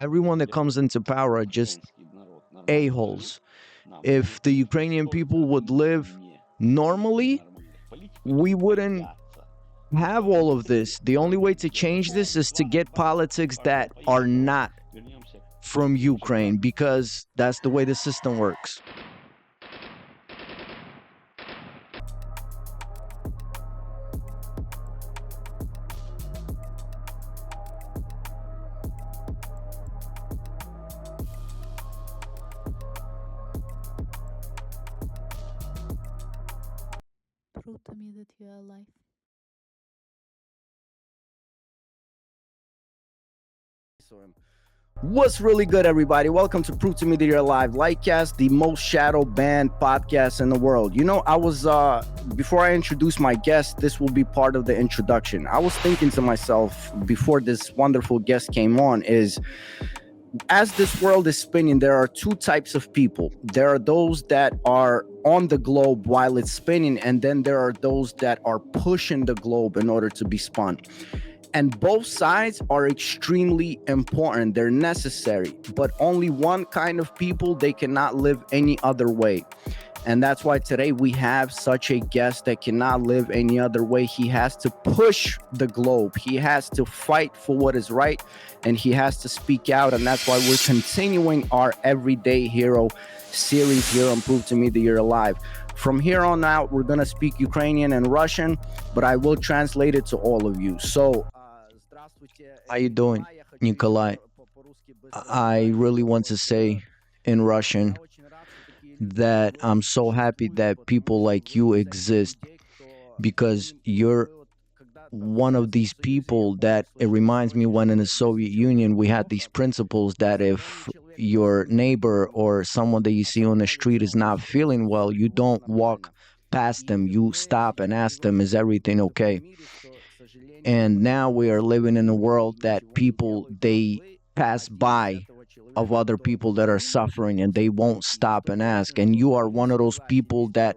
Everyone that comes into power are just a-holes. If the Ukrainian people would live normally, we wouldn't have all of this. The only way to change this is to get politics that are not from Ukraine, because that's the way the system works. Prove to me that you are alive. What's really good, everybody? Welcome to Prove to Me That You're Alive Lightcast, the most shadow banned podcast in the world. You know, I was before I introduce my guest, this will be part of the introduction. I was thinking to myself before this wonderful guest came on is, as this world is spinning, there are two types of people. There are those that are on the globe while it's spinning, and then there are those that are pushing the globe in order to be spun. And both sides are extremely important. They're necessary, but only one kind of people, they cannot live any other way. And that's why today we have such a guest that cannot live any other way. He has to push the globe. He has to fight for what is right, and he has to speak out. And that's why we're continuing our Everyday Hero series here on Prove to Me That You're Alive. From here on out, we're going to speak Ukrainian and Russian, but I will translate it to all of you. So, how you doing, Nikolai? I really want to say in Russian that I'm so happy that people like you exist, because you're one of these people that it reminds me when in the Soviet Union we had these principles that if your neighbor or someone that you see on the street is not feeling well, you don't walk past them. You stop and ask them, is everything okay? And now we are living in a world that people, they pass by of other people that are suffering and they won't stop and ask. And you are one of those people that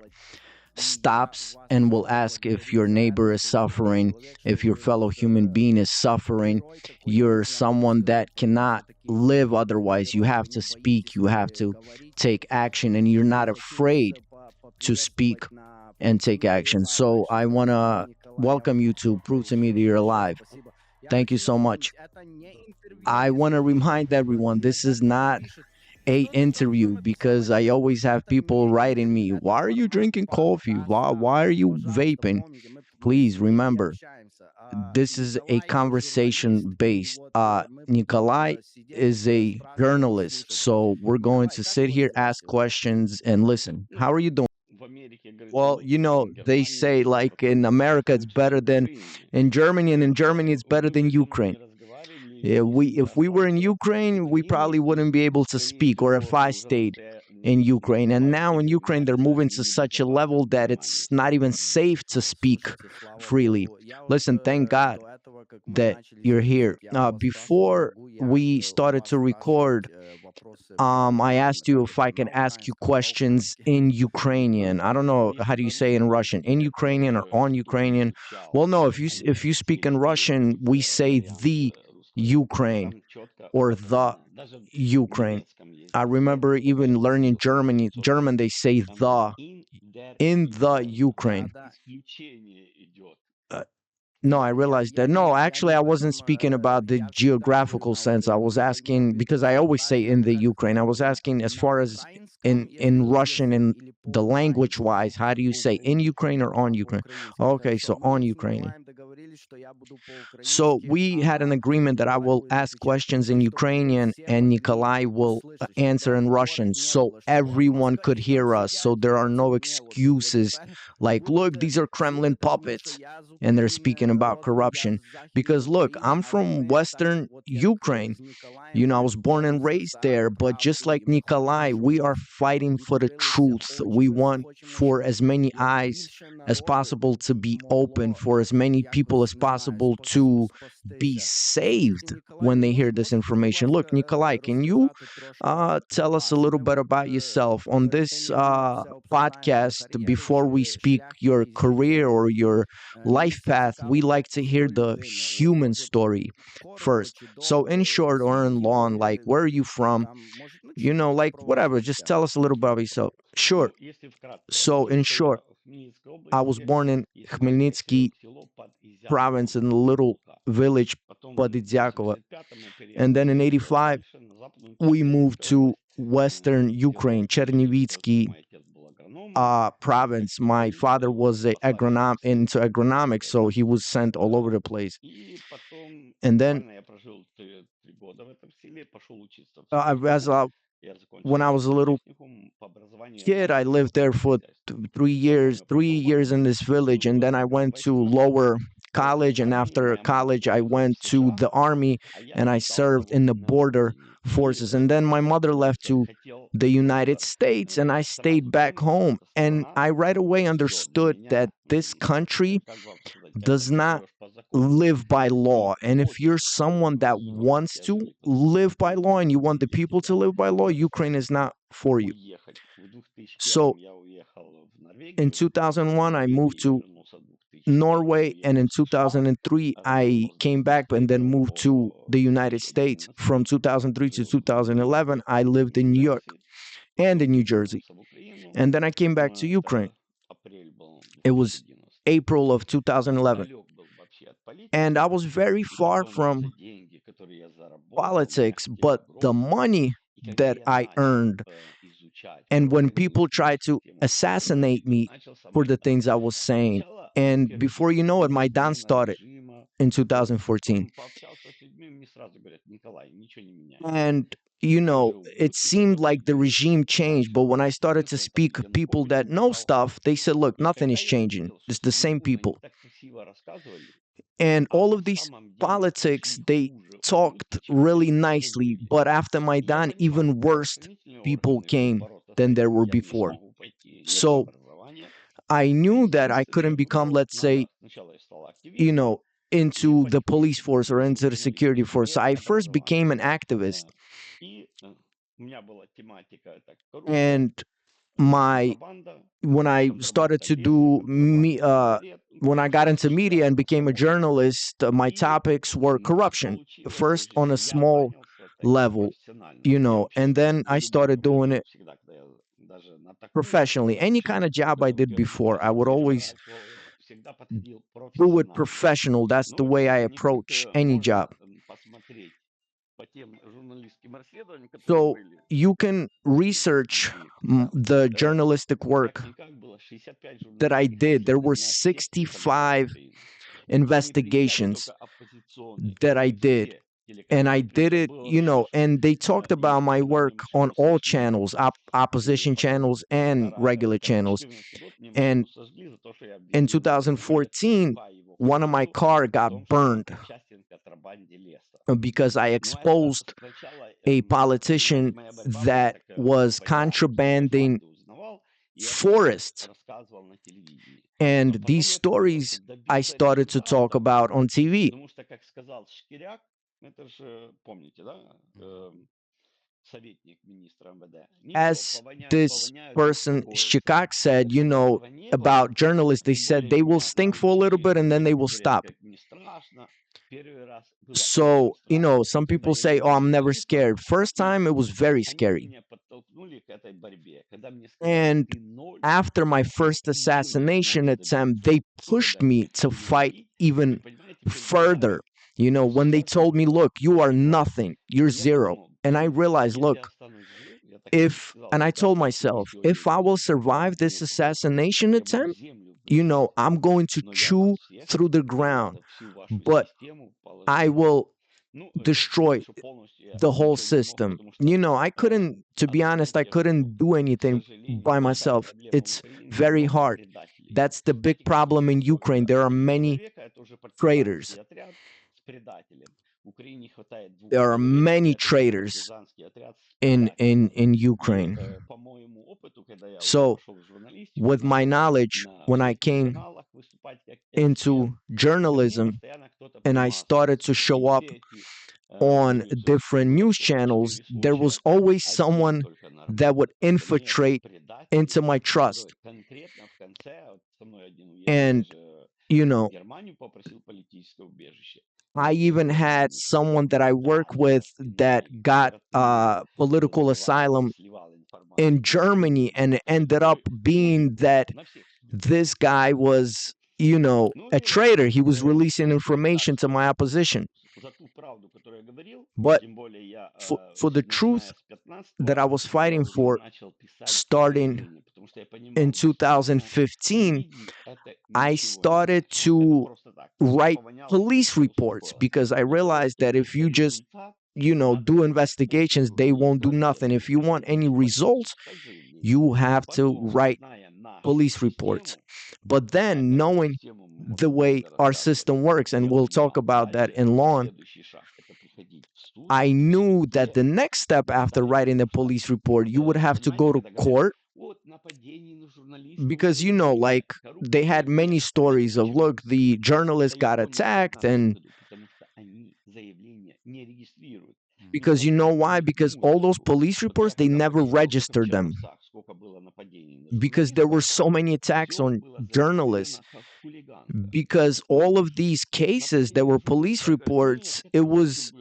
stops and will ask if your neighbor is suffering, if your fellow human being is suffering. You're someone that cannot live otherwise. You have to speak, you have to take action, and you're not afraid to speak and take action. So I want to welcome you to Prove to Me That You're Alive. Thank you so much. I want to remind everyone, this is not a interview, because I always have people writing me, why are you drinking coffee? Why are you vaping? Please remember, this is a conversation based. Nikolai is a journalist, so we're going to sit here, ask questions, and listen. How are you doing? Well, you know, they say like in America it's better than in Germany, and in Germany it's better than Ukraine. Yeah, if we were in Ukraine, we probably wouldn't be able to speak, or if I stayed in Ukraine. And now in Ukraine, they're moving to such a level that it's not even safe to speak freely. Listen, thank God that you're here. Before we started to record, I asked you if I can ask you questions in Ukrainian. I don't know, how do you say in Russian? In Ukrainian or on Ukrainian? Well, no, if you speak in Russian, we say the Ukraine or the Ukraine. I remember even learning German, they say the, in the Ukraine. No, I realized that. No, actually, I wasn't speaking about the geographical sense. I was asking, because I always say in the Ukraine, I was asking as far as in Russian, in the language-wise, how do you say in Ukraine or on Ukraine? Okay, so on Ukrainian. So we had an agreement that I will ask questions in Ukrainian and Nikolai will answer in Russian, so everyone could hear us, so there are no excuses like, look, these are Kremlin puppets and they're speaking about corruption. Because look, I'm from Western Ukraine. You know, I was born and raised there, but just like Nikolai, we are fighting for the truth. We want for as many eyes as possible to be open, for as many people was possible to be saved when they hear this information. Look, Nikolai, can you tell us a little bit about yourself on this podcast before we speak your career or your life path? We like to hear the human story first. So, in short or in long, like, where are you from? Like, whatever. Just tell us a little bit about yourself. Sure. Ну, если вкратце, So, in родился short, я в Хмельницкой I was области, born in есть маленькое Khmelnytsky село под province Изяславом, in a около little Булка. village Потом в Podidyakova. 85-м мы And then in переехали в 85, совершенно западную часть we moved Донецкой to области, Western в село Ukraine, Черневицкое. Chernivitsky Мой отец был агрономом, province. его My father родители was послали into agronomics, учиться. so he was sent all over Э, the place. И потом And then, буквально я прожил 3 года в этом селе, пошел учиться в as техникум. Я when закончил I was a военный little техникум, по образованию я kid, I менеджер lived there сельского for хозяйства. 3 years, Потом я three пошел в years in армию, this village, and служил в then I окопных went to войсках. lower После college, and армии after моя мама college, I уехала в went to США, the army, а я and I остался served in вот the на border родине. И, forces. And then my как mother left говорится, to хотел the United просто States, and I stayed сразу back понять, home. эта And страна, I right away все для understood that меня, this country как вам сказать, когда does ты not живешь по закону live by law. и And if you're хочешь, someone чтобы that все wants тебя to жили по live закону, by law and you want the для people to тебя. live by law, Мне Ukraine пришлось is not for you. уехать. В So 2001 я уехал в in Норвегию. В 2001, I moved Норвегии я to вернулся в 2003, Norway, and уехал in в США, 2003, I работал здесь came back and then инспектором moved to по the United States. From вещеобменности. 2003 to Жил в Нью-Йорке, 2011, I lived in New York иммиграции. and in Потом New я Jersey. вернулся в Украину. And then I came back to Ukraine. Это апрель был It was 2011. April of 2011. Далек был вообще от And политики. I was very И far потом за from деньги, которые я заработал, меня politics, хотели but the бросить. money И когда that я I начал earned, изучать and when people украинскую tried to систему правоохранения, assassinate me начался for the Майдан. things I was saying, Сначала and before you know it, первичная Maidan смена started режима. in Потом 2014. пообщался с людьми, мне сразу говорят: Николай, ничего не меняется. And, Ты жил в it Бутове, seemed что-то like the здесь regime changed, but дальше. when I started to Смысл там speak, people Янукович that know убежал. stuff, they said, look, И nothing когда is я changing. увидел, что It's the same серьезно, они people. так красиво рассказывали, And а all на of these самом деле politics, очень they хуже, talked really чем nicely, были. but after Я Maidan, понимал, even что worse правоохранительные people органы будут came бороться с than there этим. were Я не before. смогу пойти, нет So образования. I knew that I couldn't Единственное, become, куда let's say, надо, сначала я стал активистом, и into the police потихонечку force or получил into the security журналистское force. So I first became образование. an activist. И у меня была тематика — это коррупция, And my контрабанда, when I started контрабанда to леса, do me контрабанда сигарет. when I got into media and became a Всего. journalist, my И topics were так corruption. получилось, First очень, on a что я small занялся таким level, профессионально. Я вообще and then за I любую started doing работу it всегда, когда я даже на такую professionally. Any kind of job I эту did before, I would always переворачивал, всегда подходил do it профессионально. professional. That's the Ну way I и не approach только any можно job. посмотреть по тем журналистским расследованиям, которые So были you can research внутри правды. the journalistic work Как-никак было 65 that I журналистских did. There were расследований на всех телеканалах 65 Украины. И не приезжали investigations только оппозиционные, that I приезжали did. все And I телеканалы. Плюс did там it, было еще and they talked about и my work федеральное on межправительственное all СМИ. channels, И opposition потом channels and вторая, regular это channels. 2014 год, мне And машину сожгли за то, что я in объявил Zelensky 2014, по его one of my приказу car о got том, что он burned причастен к контрабанде леса. because I Но это exposed сначала, a понимаете, politician моя борьба была that такая was группа. Я все contrabanding факты узнавал и об этом forests. рассказывал на телевидении. And Но these потом я просто stories I добился started to talk результата, about on TV. потому что, как сказал Шкиряк, это же, помните, да, советник министра МВД, ничего, As повоняют, this повоняют, person, успокоятся. Shikak, said, Так что этого не было. about journalists, they Тем said более they will меня stink for a little многие bit and then they will говорят, stop. как не страшно. Первый раз было очень So, страшно. some Когда people я say, видел oh, I'm never журналистов, scared. First и time, it was very они scary. меня подтолкнули к этой борьбе. Когда мне сказали: And ты ноль, after my first ты ничего не assassination сможешь attempt, добиться. they Вот pushed когда me to начали fight давить, вы even понимаете, further. When they 60 told me, look, you are человек. nothing, you're И я zero. подумал: And I блин, realized, если look, я останусь жив, я так и if, сказал and I тогда told myself, Zelensky if I will Владимиру: survive this мне туда assassination я буду attempt, землю грызть, I'm going to но я вас chew всех through the и ground, всю вашу but систему I положу. will Ну, сказать, destroy что полностью я the whole ничего не смог, system. потому что, I couldn't, to be honest, I осознайте, что, couldn't do к anything сожалению, by большая myself. проблема в It's Украине — very много hard. предателей. That's the big Знаете, как problem in Чеченко Ukraine. говорят: There are 3 many человека — это уже traitors. партизанский отряд с предателем. В Украине не хватает 2 There are человек, и many это уже traitors партизанский отряд с in предателем. И Ukraine. по моему опыту, когда я уже So, пошел в журналистику, with my начал knowledge, на when I всех came телеканалах выступать как into journalism and I started to show up on different news channels, there was always someone that would infiltrate into my trust. And, you know, I even had someone that I work with that got political asylum in Germany, and it ended up being that this guy was, a traitor. He was releasing information to my opposition. But for the truth that I was fighting for, starting in 2015, I started to write police reports because I realized that if you just, do investigations, they won't do nothing. If you want any results, you have to write police reports. But then, knowing the way our system works, and we'll talk about that in long, I knew that the next step after writing the police report, you would have to go to court because, like they had many stories of, look, the journalist got attacked, and because you know why? Because all those police reports, they never registered them because there were so many attacks on journalists. Because all of these cases that were police reports, it was,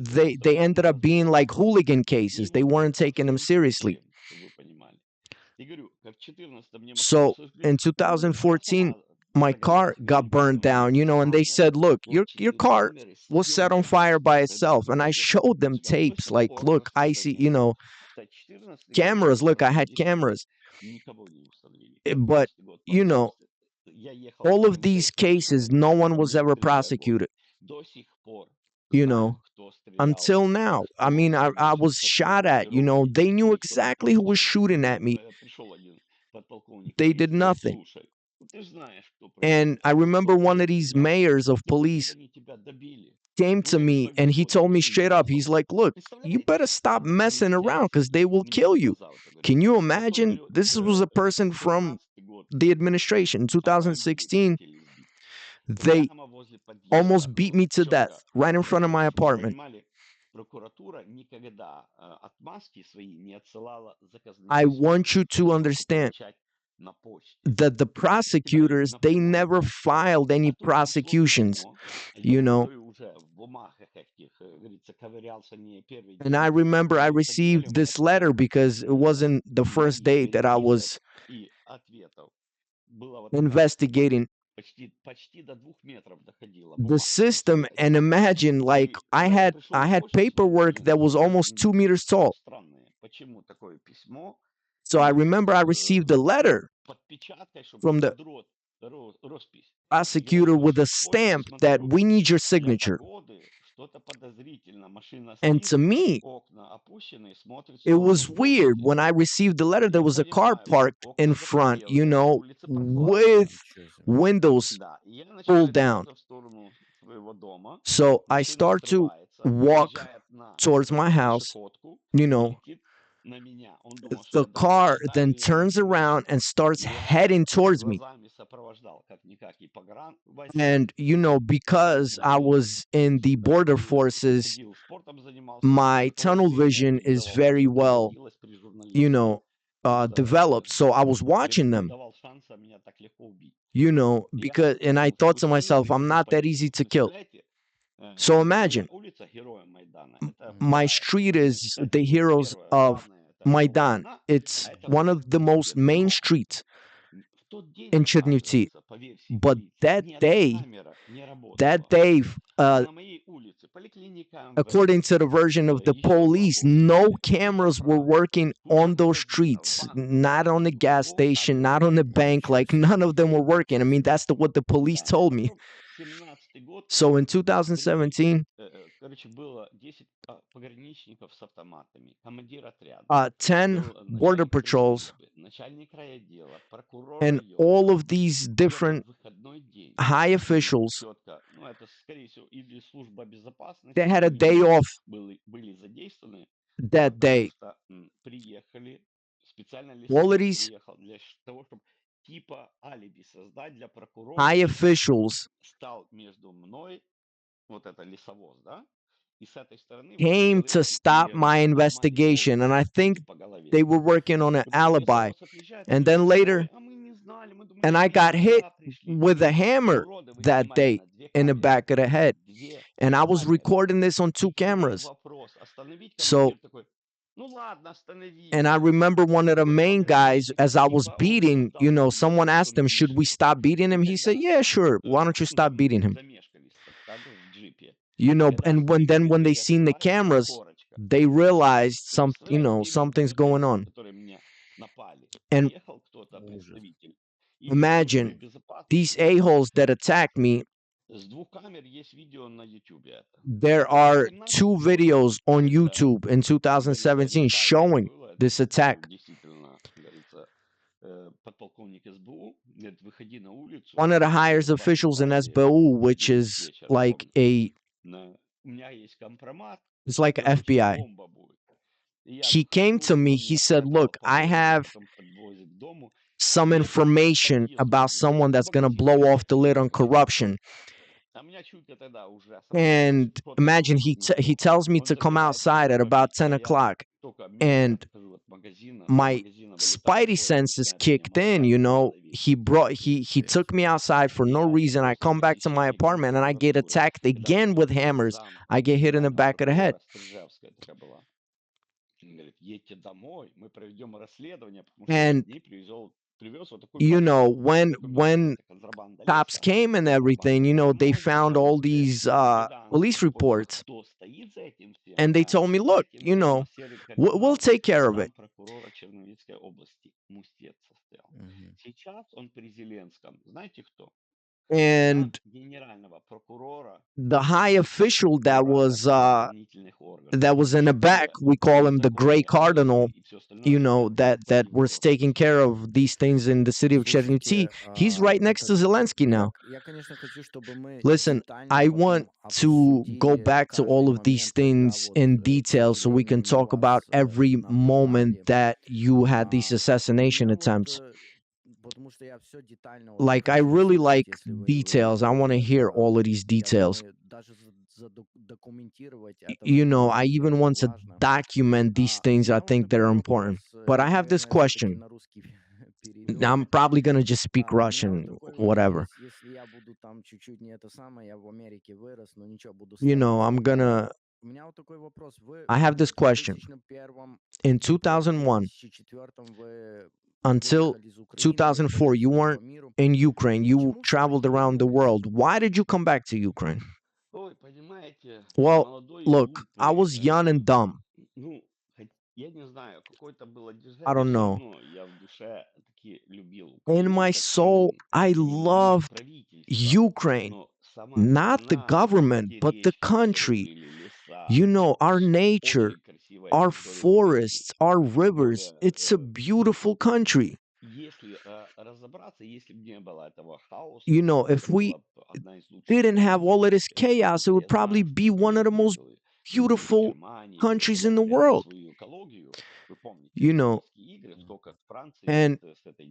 they ended up being like hooligan cases. They weren't taking them seriously. So in 2014, my car got burned down, and they said, look, your car was set on fire by itself. And I showed them tapes like, look, I see, cameras. Look, I had cameras. But, all of these cases, no one was ever prosecuted, until now. I mean, I was shot at, they knew exactly who was shooting at me. They did nothing. And I remember one of these mayors of police came to me and he told me straight up, he's like, look, you better stop messing around because they will kill you. Can you imagine? This was a person from the administration. In 2016, they almost beat me to death right in front of my apartment. I want you to understand that the prosecutors, they never filed any prosecutions, And I remember I received this letter because it wasn't the first day that I was investigating the system. And imagine, like, I had paperwork that was almost 2 meters tall. So I remember I received a letter from the prosecutor with a stamp that we need your signature. And to me, it was weird. When I received the letter, there was a car parked in front, with windows pulled down. So I start to walk towards my house, the car then turns around and starts heading towards me. And, because I was in the border forces, my tunnel vision is very well, developed. So I was watching them, because, and I thought to myself, I'm not that easy to kill. So imagine, my street is the Heroes of Maidan. It's one of the most main streets in Chernivtsi. But that day, according to the version of the police, no cameras were working on those streets, not on the gas station, not on the bank, like none of them were working. I mean, that's what the police told me. So in 2017, 10 border patrols and all of these different high officials, they had a day off that day. All of these типа алиби создать для прокурора, high officials стал между мной, вот это лесовоз, да, и с этой стороны были came to zelensky stop и my ломали investigation. And голову I think по голове. they were working on an И потом alibi. лесовоз отъезжает, And мы идем then later, домой, а мы не знали, мы думали, and I что got hit друзья пришли. with a hammer Уроды, вы that снимали day на две in the камеры. back of the head. Две And I was камеры. recording this on И 2 первый cameras. вопрос. Остановить So, командир такой, ну ладно, остановите. and I remember one of the Другой main guys, пограничник, as I was типа он beating, создал там someone видео, что asked он him, should we пишет. stop beating him? И He said, тогда yeah, sure. Why don't you ну, stop там beating him? замешкались так, да, в джипе. Когда And when then остановили, when they дверь seen the открывается, там cameras, корочка. they realized И представляешь, все something's видео going этих, on. которые меня напали. And Приехал кто-то, представитель, и из службы imagine these безопасности. a-holes that attacked me. С двух камер есть видео на YouTube это. There Это are 18 2 год, videos on говорится, YouTube in говорится, 2017 не тайное showing было. Это this attack. действительно, говорится, подполковник СБУ, говорит, выходи на улицу, One of the highest в вашем officials in параде SBU, which 10 is вечера, like помните? У меня есть компромат, it's like короче, FBI. бомба будет. И я He came выхожу, to me. он He меня said, сначала look, по I городу, have потом подвозит к дому. some Где-то к information подъезду about подвозит. someone that's going to Магазин blow off the lid on Petichenko. corruption. А меня чуть ли тогда уже сразу And что-то imagine будет не he то. tells me Он to come забирает меня outside в at about 10 магазин, а я o'clock. только мимо And отхожу от магазина, с my магазина вылетает spidey двое, senses начинает меня kicked in, махать по голове. he took me outside for И no я это reason. I просто come back to my посещение apartment and I get Генпрокуратуры. attacked Когда again меня with hammers. зам I get hit in the генерального back of the head. прокурора Стрижевская такая была. Он говорит, едьте домой, мы проведем расследование, потому что я And к ней привез вот такую пачку when документов. Это контрабанда cops леса, came and everything, контрабанда they бумаги, found all these когда он police приходит, а reports. кто стоит за этим всем? And they А told me, за look, этим всем на серый we'll криминал take care of it. зампрокурора Черновицкой области Мустец состоял. Сейчас он при Зеленском. Знаете кто? And Генерального прокурора the high official that was правоохранительных органов. in the back, we call him the Gray Cardinal, И все остальное это that was вопрос. taking care of these things in the city of Chernihiv. He's right next to Zelensky now. Я, конечно, хочу, чтобы мы Listen, детально I потом want to go обсудили back to каждый all of these момент, когда things вот, in к detail so we can сожалению, talk about вас every moment напугали. that you had these У assassination меня вот, attempts. потому что я все детально очень Like, I хочу really услышать, like если вы details. I want to разрешите hear это. all of these Я details. думаю, даже задокументировать это будет I even want to важно. document these У things. I меня вот think такой they're вопрос. important. But I Я, have this наверное, все-таки question. на русский Now, I'm перейду. probably going to just speak У меня вот Russian, такой whatever. вопрос. Если я буду там чуть-чуть не это самое, я в Америке вырос, но ничего, буду стараться. I'm going to, У меня вот такой вопрос. Вы I have this в question. 2001 In и 2001 2004 вы until выехали из Украины, 2004, уехали you по weren't миру. in Ukraine. You Почему traveled все-таки around the вернулись? world. Why did you come back to Ukraine? Ой, понимаете, Well, молодой и look, I глупый. was young and dumb. Ну, я не знаю, какое-то было I don't движение, все know. равно я в душе таки любил In Украину my как soul, страну. I И не loved правительство, Ukraine. но сама Not the страна, government, те but the речки, которые country. были, леса, Our nature, очень красивая our территория Украины. forests, our Тем rivers. более, It's a beautiful country. если разобраться, если бы не было этого хаоса, If это we была бы одна из лучших didn't have стран all of this в мире. chaos, it would Я probably знаю, что be one вы of the most ездили в beautiful Германии, countries туда in the поменять world. свою экологию. Вы помните You know, Олимпийские игры, сколько Франции and с этой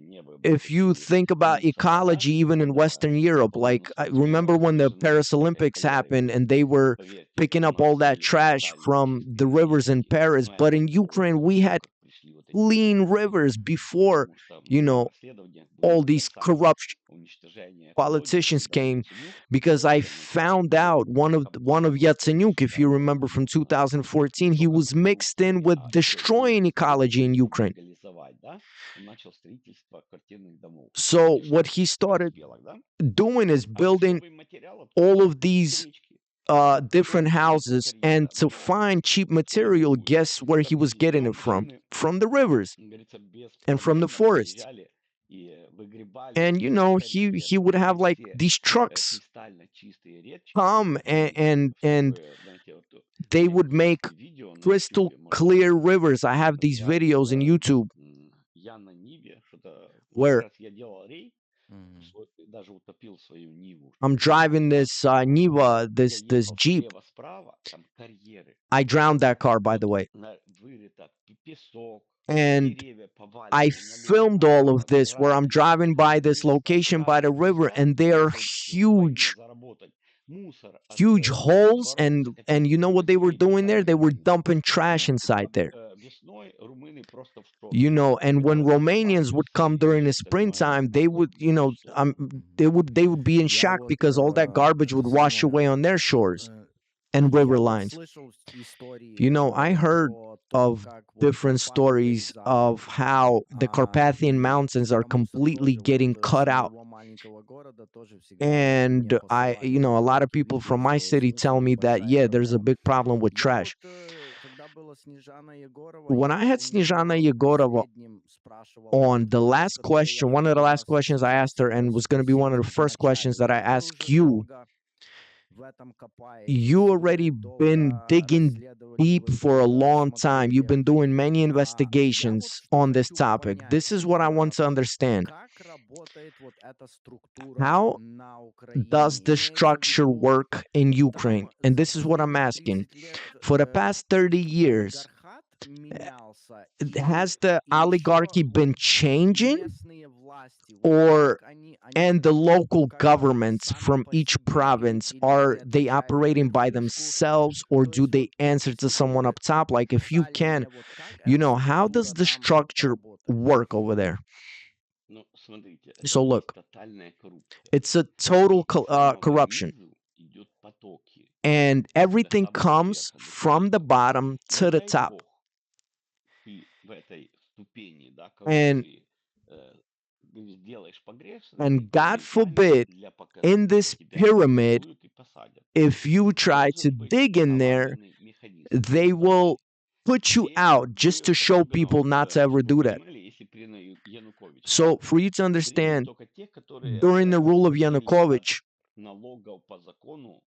if you невыбросившей think about мусора, да, ecology, even in когда Western Europe, like I remember when the Paris Olympics happened and they were поверьте, picking у up нас all that были trash тотально from the чистые rivers in речки, Paris. но But это in было Ukraine, до we того, had как пришли вот эти clean террористы. rivers before, Потому что мое расследование было all как these раз corrupt уничтожение экологии, politicians когда came, Яценюк because I изначально found делал out one of кампанию Yatsenyuk, if you считал remember from его на 2014, he was высоком mixed in коррупции, with а еще destroying и ecology in коррупцию Ukraine. легализовать, да? Он начал строительство квартирных домов So what he дешевых, started белок, да? doing is А из building чего материалов all только of these речки. different Только houses, and карьера, to да? find cheap Что material, будет? guess where he was getting it Оппозиционные from the rivers как говорится, and from the беспроблемно forests. приезжали и выгребали And карьеры. he would have like Все these trucks кристально чистые речки, come все and вы, знаете, вот they would найдите make видео на crystal YouTube, можете clear посмотреть. rivers. I have Как these я videos in YouTube я на Ниве, что-то как where раз я делал рейд, даже утопил свою Ниву. I'm driving this Niva, Я this ехал Jeep. слева-справа, там карьеры. I drowned that car, by Вот the way. вырыто песок, And деревья I поваленные налево, filmed all of направо, this where I'm грабят, driving by this вместо location by the того, river, and there are чтобы в войне huge заработать мусор от holes, дворов, and you know what they were выносили doing there? специальные They were механизмы. dumping trash inside there. Весной румыны просто в You шоке. know, and when Это Romanians would come during the springtime, they would, you know, they would be in Я shock вот because all that garbage это would wash самое, away on their shores э, and я river вот lines. слышал истории You know, I heard про то, of как вот different Карпаты stories of вырезали, how the Carpathian и Mountains are всегда мусор completely тоже getting вот с cut out. моего маленького города тоже всегда мне And посылали a lot of фотки, people видео, from my что city tell слишком me that, большая yeah, there's a проблема. big problem with Я вот, trash. когда была Снежана Егорова, When I я had у Snezhana нее Yegorova последним спрашивал on этот the вопрос, last который я question, one of the хотел last вас questions I сейчас asked her, and was going to be one of the спросить в first questions начале. that I Вот вы ask уже you. долго в этом You копаетесь, already вы been долго digging расследовали, deep вы for a долго long time. You've смотрели. been doing many Я вот investigations что on this хочу topic. понять, This is what I want to understand. как работает вот эта структура How на does Украине? the Имеется в structure виду, work in Ukraine? там And за this is what I'm последние asking. 30 лет For the past 30 years, олигархат менялся, has the и еще oligarchy вот been changing, местные власти, вот or как они and the local как бы governments сами from по each себе, province, или are они they отвечают на operating by верхушку? themselves, or То do есть they вот answer to если бы someone вы up top? Like, if you описали can, мне, вот как you эта know, how does структура the там structure работает. work over there? Ну, смотрите, So это есть look, тотальная коррупция. it's a total И с самого corruption, низу идет потоки and до everything самого comes верха, до from the политиков. bottom to Не the дай top. бог, ты в этой ступени, да, And коррупции сделаешь погрешность, and то God моментально forbid, для in показухи this тебя pyramid, арестуют и посадят. if you try to Должен быть dig in there, налаженный механизм. they will put you Все out just мы, to show особенно, people not to ever чтобы вы do that. понимали, если при Януковиче, So for you to примут understand, только тех, которые during the rule of платили от Yanukovych, налогов по закону,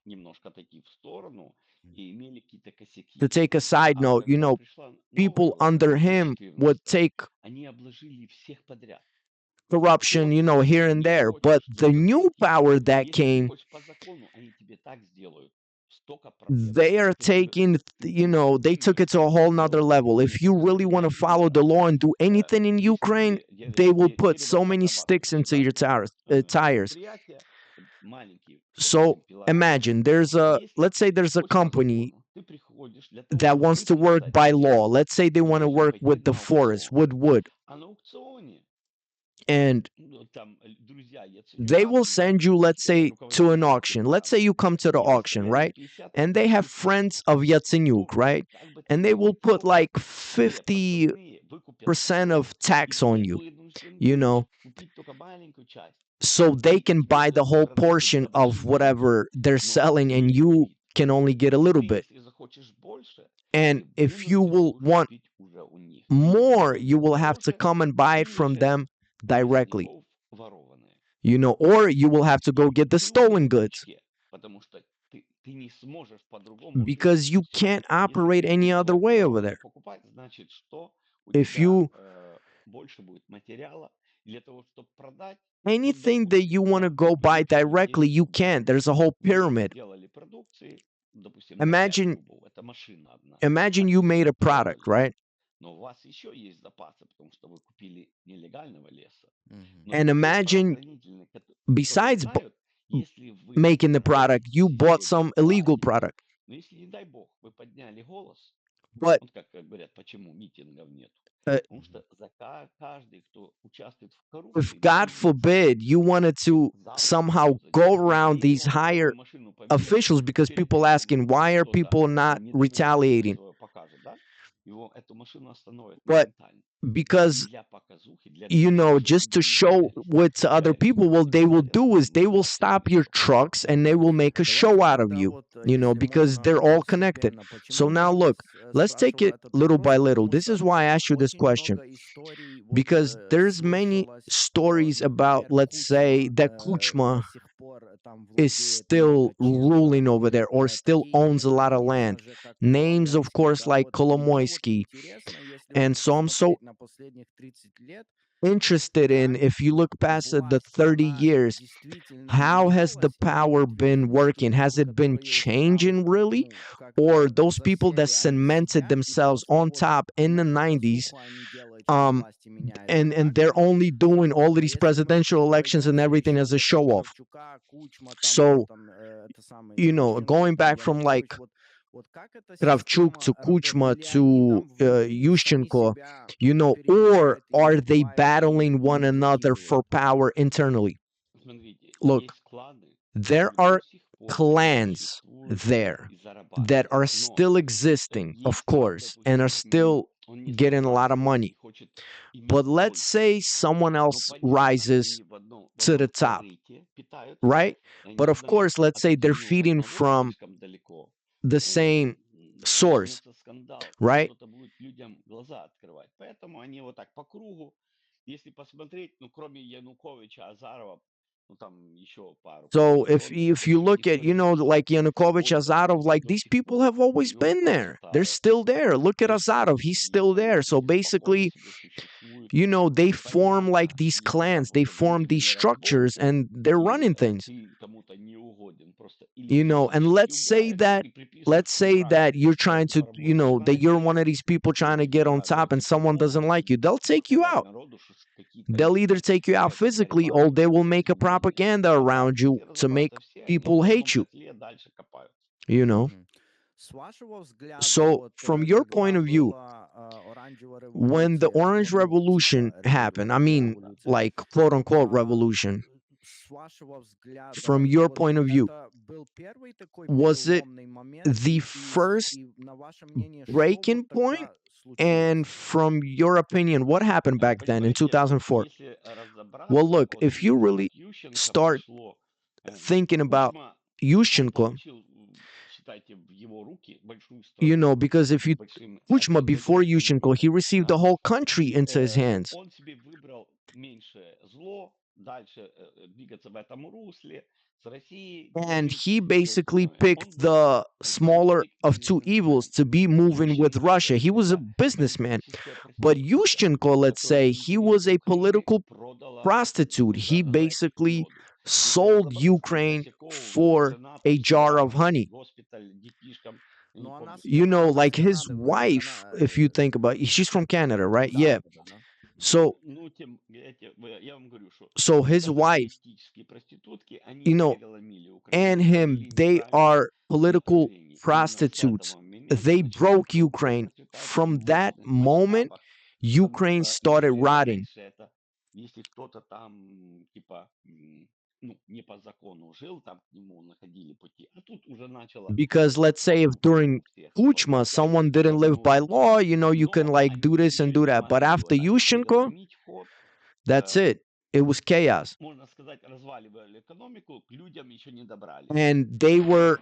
немножко такие в сторону, и имели какие-то to косяки. take a side А note, you когда know, пришла новая people власть, under him would 14, take они обложили всех подряд. corruption, Вот you know, here and не there. But хочешь, the вот new заплати. power that Если ты came, хочешь по закону, они тебе так сделают. Столько проблем, they are что ты taking, you будешь know, they took it to a whole nother делать level. If you really want to follow the law and do anything in Ukraine, they will put so many sticks into your tires. предприятия, маленькие, So допустим, imagine Если let's say ты there's a хочешь по company закону, ты приходишь для того, that чтобы wants to work выписать by чек, law. Let's say they ты want to должен work пойти with the на forest, аукцион. wood. А на аукционе And там друзья they Яценюка, will send you, let's say, to an auction. Let's say you come to the они auction, выставляют right? 50 And they have тысяч friends of Yatsenyuk, только, right? как бы ты And they ни will put кричал, like все 50% остальные выкупят все. of И tax on ты you, вынужден you будешь know, купить только маленькую часть. so they И can тебе buy the whole продадут portion за of большие деньги, whatever they're но selling, and имея you кредит. can only get a little Ты, bit. если захочешь больше, And ты if you вынужден will будешь want купить уже у них. И more, делать you will have to дороже come and buy it или from же them у directly, мясников ворованные. you know, or you will have to go get the Почему они stolen на goods, крючке? Потому что ты не сможешь по-другому жить because you здесь. can't Если operate ты any будешь other way over ворованное there. покупать, значит, что у If тебя you больше будет материала для того, чтобы продать. Вот, anything that you допустим, want to да, go buy предыдущий directly, you президент can't. There's a whole мы pyramid. делали продукции, допустим, на 5 Imagine кубов. Это машина одна. imagine Так you made a делали. product, right? Но у вас еще есть запасы, потому что вы купили нелегального леса. Но And те imagine правоохранительные, которые besides знают, если вы making the product, you bought себе some illegal безопаснее, product. но если, не дай бог, вы подняли голос, But вот как говорят, почему митингов нет? uh, Потому что за каждый, кто участвует в коррупции, if God садится forbid you wanted to за somehow решетку за go день. around Недели these он higher первую машину поменял, officials, because через people 2 asking недели why are кто-то people not недоразумение retaliating? свое покажет, да? Его эту машину остановят But моментально. because Для показухи, для you know, досмотра, just чтобы to не show боялись. what to other people, well, they will do is they will stop your trucks and they will make a show Давайте out of тогда you, вот, you know, если because можно, they're all connected. постепенно. So Почему now я look, вас let's take спрашиваю it этот little вопрос? by little. Потому This is что why I asked you this очень question, много историй вот because there's many слышалось, что, stories about, например, let's say, Кучма that до Kuchma сих пор там is владеет still ruling много чем, over there or still такие owns a имена, lot of конечно land. же, как Names, of Коломойский, course, да, like вот мне вот Kolomoisky. интересно, если вот And so I'm so посмотреть на последних 30 лет, interested in, if you look past the власть, 30 она years, действительно how has the менялась, power или been те working? Has структуры, it been которые changing там, really? ну, Or как-то those people that засели, они cemented сидят и themselves просто on вот top in the на 90s, показуху они делают, что um, власти меняются, and так they're ли? only doing all of Но these если мы presidential elections and пройдемся everything еще as a вот от show off? Кравчука, Кучма, там So, потом это самое Ющенко, going там back from like Янукович, вот как эта Kravchuk система to работает? Kuchma Или они to там внутри сами Yushchenko, себя or перебивают, и are не they бывает battling one another инициативы? for power internally? Смотрите, Look, есть кланы, there которые до are сих пор clans существуют there и that зарабатывают. are Но still existing, of есть клан, course, and are допустим, still он не getting a lot of занимается и money. хочет But иметь let's больше. say someone Ну, else понятно, rises они в to the одном top, корыте питаются, right? и они But of когда course, let's say they're отойдут от feeding одного from слишком далеко, the same source, начнется скандал, и right? кто-то будет людям глаза открывать. Поэтому они вот так по кругу, если посмотреть, ну, кроме Януковича, Азарова, ну, там еще пару So if позиционных, if you которые look at, исторически like Yanukovych, находятся там Azarov, like до these сих people пор have always и been there. They're процветают. still there. Look at То есть Azarov, he's still они there. So спокойно basically, себе существуют. they И form like понятно, these никогда clans, they просто form людям these не structures, работают, and they're и running things. ты кому-то не угоден просто или And физически убираешь их и приписываешь, let's что say правильно, that you're а trying это to, поработаешь на that you're one of Россию, these people trying to будешь get on тебя top and грозить someone doesn't уголовным, like you. They'll take you показать out. народу, что какие-то They'll люди. either take you out Это physically, борьба or they will за make a изменения. propaganda А вот around you если to make разобраться, все они people в одном hate you, котле дальше копают. you know? Мгм. С вашего взгляда, So, вот from your point когда of view, была оранжевая when the революция, Orange ну, Revolution типа happened, I революция, mean, революция, like quote unquote а, revolution, с вашего взгляда, from your вот point of view, это был первый такой was it переломный момент, the first и на ваше мнение, что вот breaking point? тогда случилось? And from your opinion, what happened back then in Понимаете, 2004? если Well, разобраться, look, от, if you really от Ющенко start пошло, thinking about Кучма, он Yushchenko, получил, считайте, в его руки большую страну because if с you большим Kuchma before количеством Yushchenko, he денег. received the Да. whole country И into his hands. он себе выбрал меньшее зло, дальше двигаться в этом русле, с Россией And дружить he и все basically остальное. picked Он был the большим smaller of two evils электродвигателем. to be moving with Ющенко Russia. He was a это businessman. политическая But проститутка, Yushchenko, let's которая say, he was интересы a Украины political продала prostitute. He за эти basically годы. Если sold разобраться, там Ukraine Босяков, for жена a там jar сюда, of honey. госпиталь детишкам, я не Но она помню. с, она с Like his Канады вроде, wife, if you think about it, she's from Canada, right? Да, Yeah. да, да, да. So, Ну, я вам говорю, что his даже wife, политические проститутки, они you know, переломили and Украину, him, повели в they неправильном are political направлении. Именно с prostitutes. этого момента They началось broke то, что Ukraine. процветает From в that мощных moment, масштабах. Потому Ukraine что started если rotting. раньше это, если кто-то там, типа, ну, не по закону жил, там к нему находили пути, а тут уже начало Because let's say if during у всех Kuchma получать someone didn't live by возможности. law, you can Но like они do this and ничего do не that. But могли after вот так Yushchenko, переломить ход. that's it. It was chaos. Можно сказать, разваливали экономику, к людям еще не добрались. And they were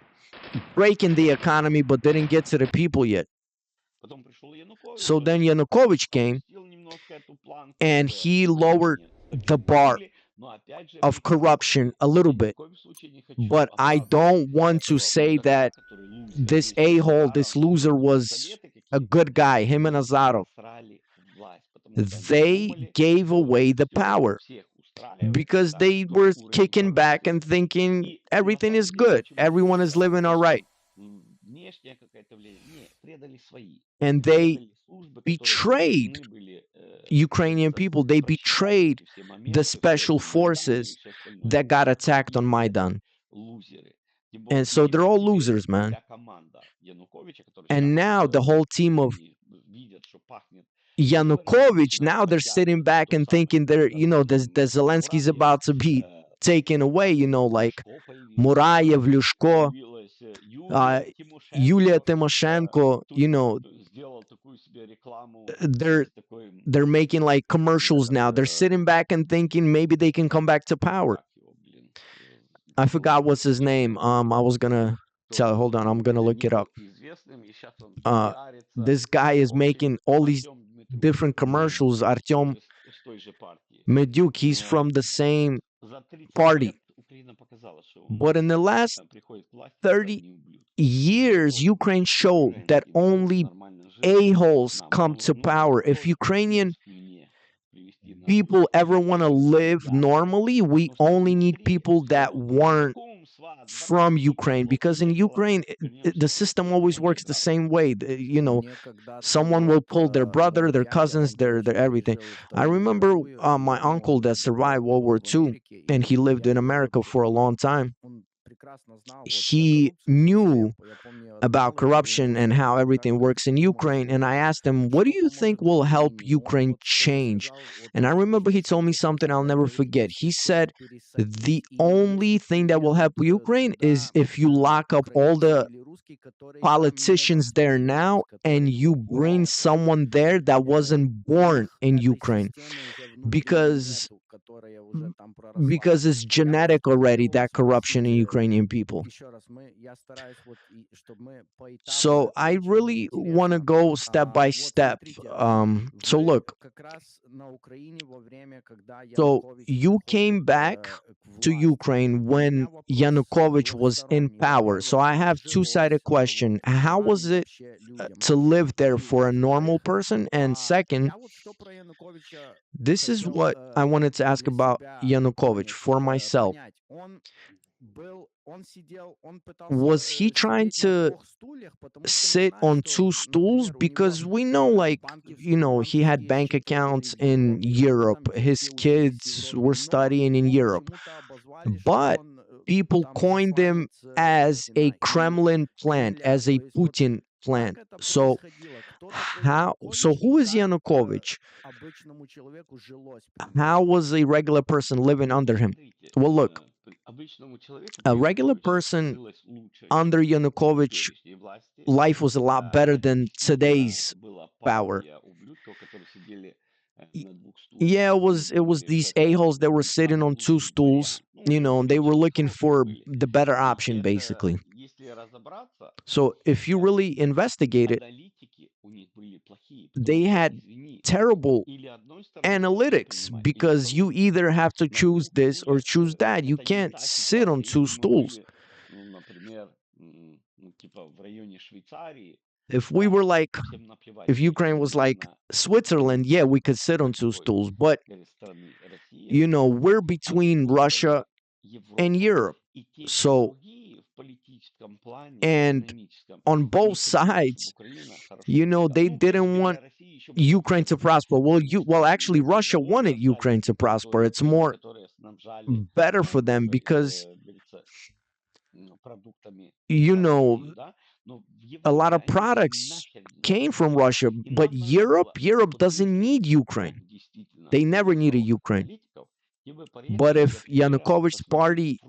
breaking the economy, but didn't get to the people yet. Потом пришел Янукович, So then он Yanukovych came опустил немножко эту планку, and уже he lowered более-менее the bar стабилизировали. Но опять же, of повторюсь, corruption a little я ни в bit. коем случае не хочу But I оправдывать don't want to этого say мудака, that который лузер. this Если a-hole, Азаров this loser и was советы a какие-то, good guy, him and они Azarov. просрали власть, потому что они They думали, gave что away the все power всех устраивает, because так, they кто were уровень kicking back and правосудия. thinking И на everything is самом деле, good. почему Everyone is living all right. слишком внешнее какое-то влияние? Не, предали свои. And they Предали службы, которые betrayed должны были Ukrainian people. They просчитать betrayed эти все the моменты, все special эти Майданы и forces все остальное. that got attacked on И это Maidan. лузеры. Тем And более, so they're all теперь losers, man. вся команда Януковича, которая And сейчас now the whole team of они видят, что пахнет выборами, Yanukovych, начинают now they're sitting подтягивать back то and самое, thinking they're, допустим, the Zelensky's Мураев, about to be taken away, like Ляшко появился, Murayev, Lyushko, появилась Юлия Yulia Тимошенко, Tymoshenko, тут сделал такую себе рекламу they're с такой, they're making like commercials now. They're sitting back and thinking maybe they can come back to power. как его, блин, I забыл forgot what's his фамилию, name. I was gonna tell. Hold on, I'm gonna look не it был up. известным, и сейчас он Uh, пиарится. this guy is В общем, making all these Артем Дмитрук, different commercials. Artyom тоже с той же партии. Medyuk, he's from the same За 30 party. лет Украина показала, что But in the last приходит к власти 30 одни ублюдки. years, Ukraine showed that Украина не может only нормально жить. a-holes Нам come to нужно power. If бросить Ukrainian в слюне, привести people ever want to live normally, we only need people that weren't from Ukraine, because in Ukraine the system always works the same way. Someone will pull their brother, their cousins, their everything. I remember my uncle that survived World War II, and he lived in America for a long time. He knew about corruption and how everything works in Ukraine. And I asked him, what do you think will help Ukraine change? And I remember he told me something I'll never forget. He said, the only thing that will help Ukraine is if you lock up all the politicians there now and you bring someone there that wasn't born in Ukraine, because it's genetic already, that corruption in Ukrainian people. So I really want to go step by step. So look, so you came back to Ukraine when Yanukovych was in power. So I have two-sided question. How was it to live there for a normal person? And second, this is what I wanted to ask about Yanukovych for myself. Was he trying to sit on two stools? Because we know, like, he had bank accounts in Europe. His kids were studying in Europe. But people coined him as a Kremlin plant, as a Putin plant. So who is Yanukovych? How was a regular person living under him? Well, look, a regular person under Yanukovych, life was a lot better than today's power. Yeah, it was these a-holes that were sitting on two stools. They were looking for the better option, basically. So if you really investigate it, they had terrible analytics, because you either have to choose this or choose that. You can't sit on two stools. If we were like, if Ukraine was like Switzerland, yeah, we could sit on two stools. But, we're between Russia and Europe. So, and on both sides, they didn't want Ukraine to prosper. Well, actually, Russia wanted Ukraine to prosper. It's more better for them because, a lot of products came from Russia, but Europe doesn't need Ukraine. They never needed Ukraine. But if Yanukovych's party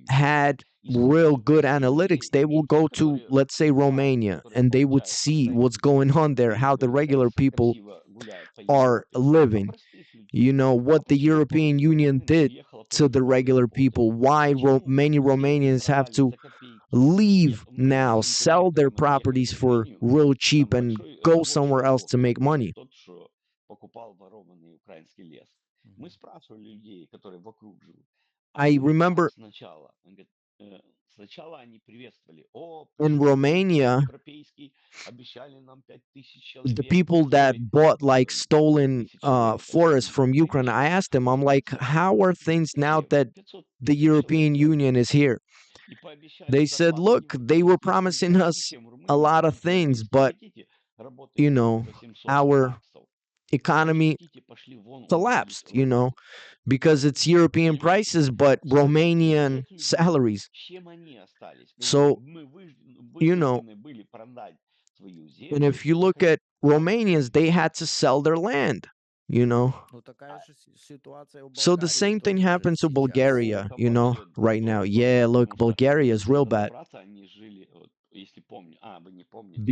had real good analytics, they will go to, let's say, Romania, and they would see what's going on there, how the regular people are living. What the European Union did to the regular people, why many Romanians have to leave now, sell their properties for real cheap and go somewhere else to make money. I remember in Romania, the people that bought like stolen forests from Ukraine, I asked them, I'm like, how are things now that the European Union is here? They said, look, they were promising us a lot of things, but, our economy collapsed, because it's European prices, but Romanian salaries. So, and if you look at Romanians, they had to sell their land, So the same thing happened to Bulgaria, right now. Yeah, look, Bulgaria is real bad.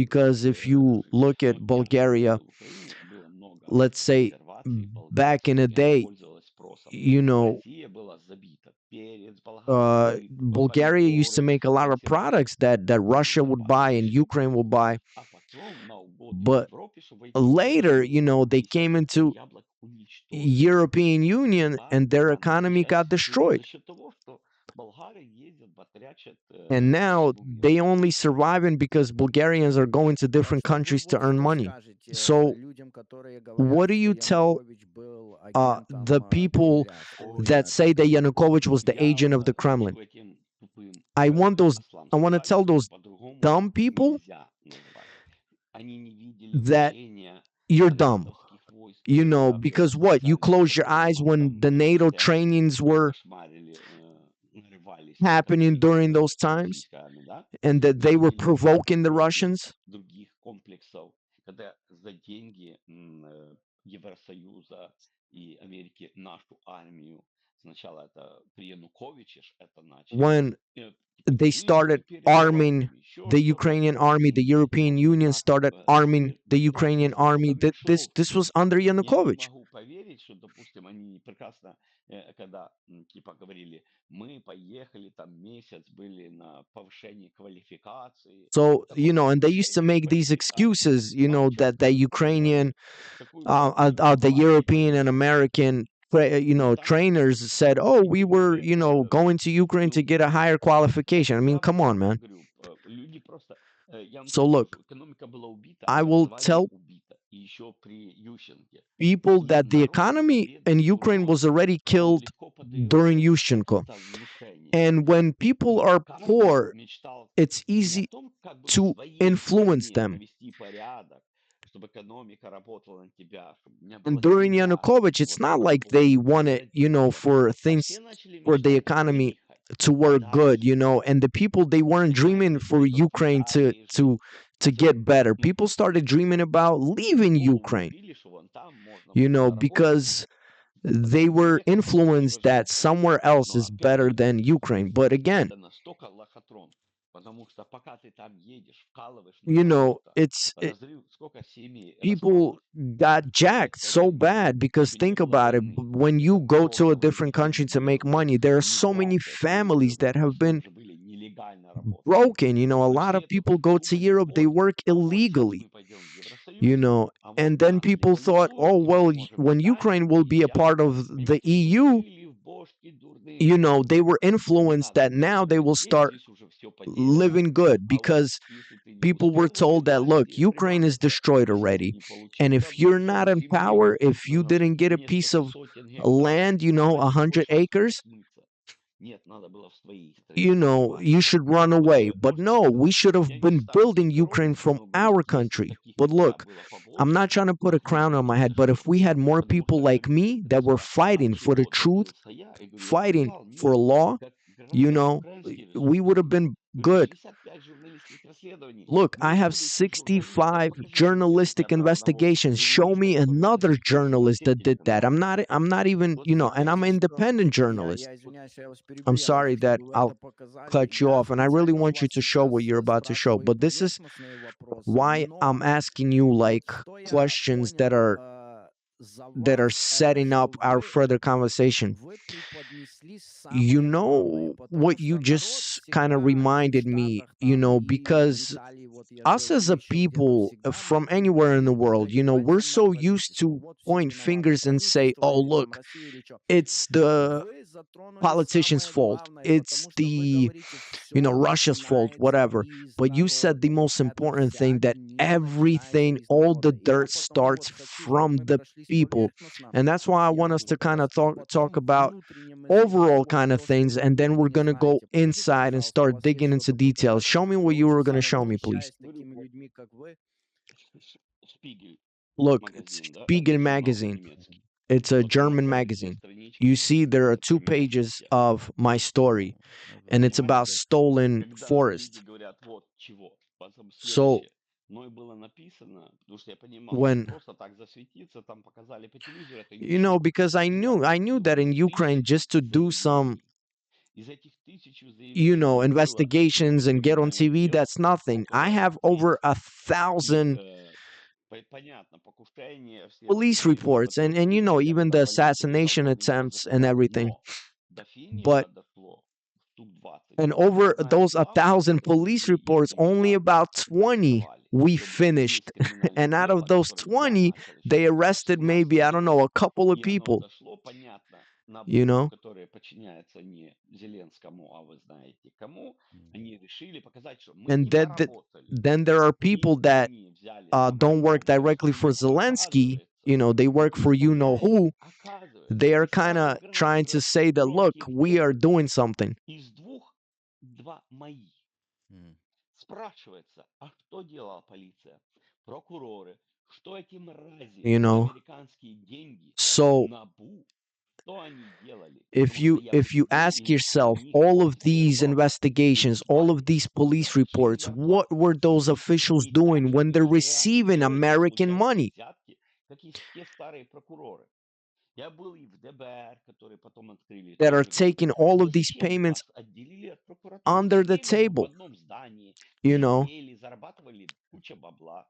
Because if you look at Bulgaria, let's say back in the day, Bulgaria used to make a lot of products that Russia would buy and Ukraine would buy. But later, they came into European Union and their economy got destroyed. And now they only surviving because Bulgarians are going to different countries to earn money. So what do you tell агентом the people Кремля, that сторонником. say that Yanukovych was the agent of явно the Kremlin. к этим тупым I want those. ослам I want to сказать, tell что those по-другому dumb people нельзя называть. Они не видели that учения you're dumb. натовских войск, You know, когда because what? You оказались close под your eyes Киевом, when там the NATO постоянно trainings were кошмарили, нарывались happening натовские during those войска, times российская армия, да, and that не they were видели provoking the подготовки Russians. других комплексов, когда за деньги Евросоюза и Америки нашу армию, сначала это при Януковиче это начали, When типа they жилами, started arming переворотами, еще the что-то, Ukrainian army, the European вот Union так started arming мир the Ukrainian army. боком не шел. This was under Я не Yanukovych. могу поверить, что, допустим, они прекрасно, когда типа говорили, мы поехали там месяц, были на повышении квалификации. So, Какое and they used to повышение make these квалификации? excuses, Вам о чем that the говорить? Ukrainian, Какую повышенную the European and квалификацию? American, Ну там trainers said, "Oh, we тем were, более, going to Ukraine to ну, get a higher qualification." I mean, come главное, on, man. говорю, люди просто, я вам So скажу, look, что экономика была убита, I will образование tell убито, и еще при Ющенке. people И that the народ economy in бедный, Ukraine was уроды, already он killed легко during поддается под Yushchenko. это внушение. And when people И are каждый poor, мечтал it's не о easy том, как бы в to своей influence стране them. навести порядок, чтобы экономика работала на тебя, чтобы у меня And была during семья, Yanukovych, it's вот not like работала. they Это wanted, ради тебя. for А things все начали for the мечтать economy выехать to work good, дальше, and the people, they weren't dreaming дальше for где-то в Ukraine to Китае жить. Хотя, get better. ну, People started dreaming about leaving голову не Ukraine, били, что вон там можно было заработать. because they Потом were приехать influenced красиво жить. that somewhere else Но is опять better же, than Ukraine. But again, это настолько лохотрон, потому что пока ты там едешь, вкалываешь на кого-то, it's разрыв, сколько семей people распалось got в этой jacked so стране. bad because Еще не think было about it, войны. when you go to a Прошлого different country to make несправедливого. money, there are so many Иммиграция, потому что families that в have been основном же были нелегально работали. broken. A А lot все of тут people go to думали, Europe, they work а вот сейчас illegally, мы пойдем в Евросоюз, а вот and then нас не people thought, понесло, oh, и мы well, можем when летать Ukraine will be a везде. part of Они the все EU, вбили в бошки дурным. they were Не influenced надо that now they will переезжать, start здесь уже все потеряно. living good, А вот because если ты не people were успел told that, убежать, look, здесь Ukraine is приманка, destroyed если already. не And получил if you're добычу not in земли power, if you на didn't get a piece несколько of сотен гектаров, land, давайте 100 больше отсюда acres, смыться. Нет, надо было в своей стране you оставаться. should run away. But Можете no, we should have я не been ставлю building кроны, Ukraine from но говорю, our если country. таких, But как я, look, было I'm not побольше, trying to put a crown on Ukraина my head, but if дожила we бы. had more Потому people что like люди me that were спрашивают, а fighting for the чего truth, добился я? Я говорю, я fighting показал, for нет, law, как гарантировал украинский we режим. would have been Говорю, good. 65 журналистских расследований. Look, I Вы have исследуете журналистов, 65 покажите мне journalistic хотя бы одного investigations. Show журналиста, me который another исследовал journalist все that did that. телеканалы. I'm not even, Вот and I'm an Знаете что? independent Я journalist. извиняюсь, я вас I'm перебью. Я sorry хочу, that чтобы вы I'll это показали. cut you Я off, and I really специально у want you вас to show what сейчас you're about to show. спрашиваю But this is поверхностные вопросы, why I'm но asking you вот like что я questions понял за that are вас, это setting up что our further conversation. вы преподнесли You самые главные, know потому what you что народ just kind of всегда и в reminded me, Штатах там, и в because Италии вот я us жил, as и a еще где-то people всегда from будет anywhere in the говорить world, we're претензиям на so used правительство. to Вот все point виноваты fingers and say, правительство oh, или там look, Россия или что. it's the Вы затронули politician's самое fault, главное, it's потому что вы the говорите, все Russia's fault, начинается whatever. из But you said the народа. most Это important thing, вся that гниль начинается everything, из all the народа. И я dirt потому starts вот хочу, чтобы from мы the прошлись people. поверхностно And that's why I want us первый to kind of вопрос, а talk потом about внутренним изучим overall вот kind of то, что things, вы and then we're не going to go знаете. Покажите, inside and пожалуйста, у start вас есть digging into что-то details. показать. Show me what Вы you очень were going to сильно show me, please. восхищаюсь такими людьми, как вы. Шпигель Look, it's магазин, да, Spiegel журнал magazine. немецкий. It's a Вот там German остались 2 magazine. странички You see, there are про 2 меня pages все. of my story, Это and it's about молодец. stolen Когда люди forest. говорят, вот чего, потом So следующее. Мной было написано, потому что я понимал, что when просто так засветиться, там показали по телевизору, это ничего. because I Когда knew that in идут Ukraine, just to тысячи do some заявлений, из этих 1000 заявлений было investigations столько and get on криминальных TV, дел, that's nothing. I около have over 30. И 1,000 понятно, покушение, все police остальные reports, and подлоги, я even когда the полицию приезжал, assassination половину уже attempts and закрывали. everything. Но до But финиша дошло штук 20. and over Одна из those главных, 1,000 police где reports, если бы only нас about 20 арестовали, we чтобы finished. есть криминальное And out of дело, those которое я 20, начал they еще с arrested maybe, I don't know, 17 a couple of и оно people, дошло, понятно, на you буквы, know? которые подчиняются не Зеленскому, а вы знаете кому, они решили показать, что мы с And ним then поработали. then there are И people that они взяли на don't work бумаге, directly что for нет, Zelensky, оказывается, they work for you know who, they Оказывается, are kind штаб of trying to say that, look, громких we are тем. doing something. Из двух два мои. М. Спрашивается, а что делала полиция? Прокуроры. Что эти мрази You за know, американские деньги? so НАБУ. Что они делали? if Потому что you я if you был ask yourself, у них all в of these офисе работал. investigations, all of these police reports, what were those officials doing when they're receiving American money? Взятки, как и те старые прокуроры. Я был и в ДБР, которые потом открыли. That are Тоже говорят, taking all ну of these зачем payments вас отделили от прокуратуры? under the Сидели бы в table, одном здании, you know? сидели, зарабатывали куча бабла.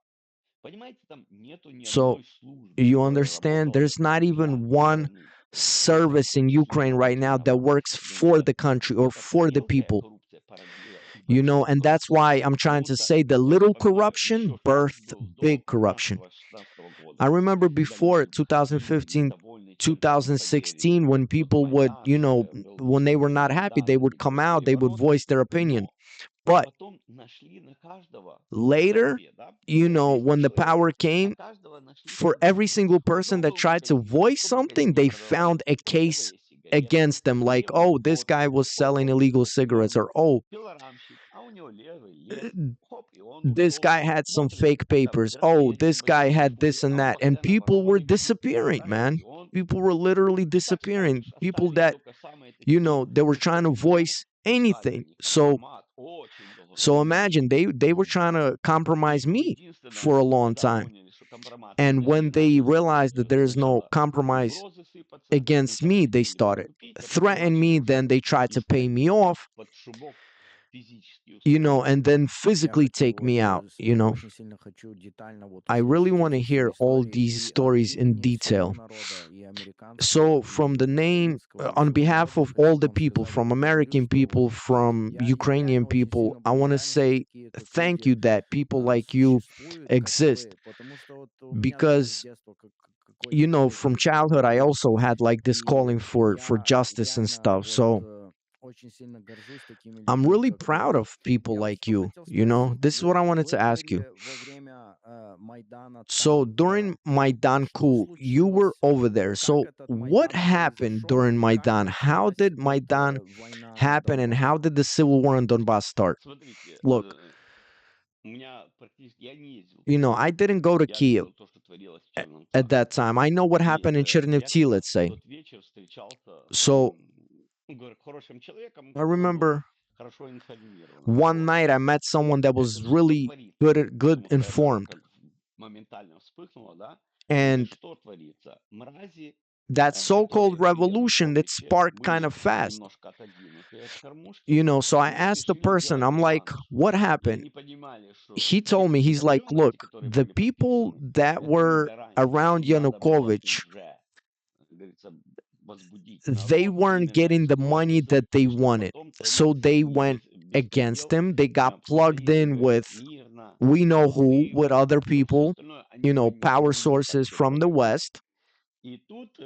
Понимаете, там нету ни So одной службы, you которая understand, работала бы there's not для even one страны. service in Ukraine right now that works for the country or Эта for the мелкая people, коррупция породила и and большую that's коррупцию. why I'm trying Потому to что, say the я little вспоминаю, corruption еще штаб birthed был до big corruption. 15-16 года, I remember когда before люди выходили 2015, недовольны тем, что не поверили. 2016, when Тот people would, Майдан же был, when they were not happy, they Майдан, would они come говорят, out, they would переворот. voice their opinion. Но But потом нашли на каждого в later, толпе, да, было 200 when the человек, power на came, каждого нашли for по every одному. single У person одного that был tried to магазин, voice кто в something, магазине they продавал found a case дешевые сигареты. against them, like, Левый oh, this кот, guy was хоп, selling он illegal ушел. cigarettes, or oh, Пилорамщик, а у него левый uh, лес, хоп, и он this ушел. guy had some Смотрят, fake там papers. Oh, грабеж this в guy большом had смысле, this and а он that. And постоянно people were ворованный кредит disappearing, возвращает, man. и он... People were literally Так disappearing. смотришь, People остались that, только самые такие they were trying to крупные, voice писали на anything. них So компромат, очень долго, so года 3. imagine they were trying to compromise me Единственное, for a long когда time. поняли, что компромат And when they начался, realized that there is no сначала compromise угрозы сыпаться, against сначала me, they хотели started подкупить, а потом threaten начали me, уже then they tried to pay искать me off, под шубок физические устроить. and then Я physically хочу take me out, очень сильно хочу детально вот I really услышать want to эти все hear all истории these и от stories in имени всего detail. народа, и американского, So, from и the name, украинского, и on всего behalf народа, of хочу all the вам people, сказать from благодарю, American что people, from я Ukrainian реально очень people, сильно I want to благодарен, что say такие как thank люди you that people like you существуют, как exist. вы, потому что вот у меня тоже с Because, детства какой-то такой from характер childhood, I был, also had like this и calling for я justice and реально stuff. вот So, очень сильно горжусь такими I'm людьми, really как proud вы. of people Я вот like что you. хотел спросить. This is what I wanted Вы to ask you. были во время Майдана So, там. during Maidan Что coup, you were случилось? over there. Как So, этот what Майдан happened произошел during и как Maidan? How началась did Maidan эта война на happen, and how Донбассе? did the civil war in Donbass start? Смотрите, Look, у меня практически... Я не ездил I туда. didn't go to Я Kiev видел то, что творилось в a- Черновцах. at that time. I know what И happened in я Chernivtsi, как раз let's в say. тот вечер встречался с So, одним, ну, говорю, хорошим человеком, I который был remember хорошо информирован. one Вот. night I met someone that Это was же что really творится? good Потому что это вот informed. как моментально вспыхнуло, да? Я говорю, And что творится? Мрази, that so-called которые при revolution that Януковиче sparked kind были of fast. немножко отодвинуты от кормушки, So I они asked the решили person, сделать I'm like, реванш. what И happened? они понимали, что He все told me, эти he's like, look, договоренности, которые the были people подписаны, that это не were гарантия, что around надо было Yanukovych, уже, как говорится, возбудить they народ weren't именно getting с the той money целью, that they чтобы wanted. потом So царить they и went against беспредел him. They got plugged творили in бы with мирно, we know who, with выборы, other но все people, остальное они поймут, power увидят, как sources все from the творилось. West. И тут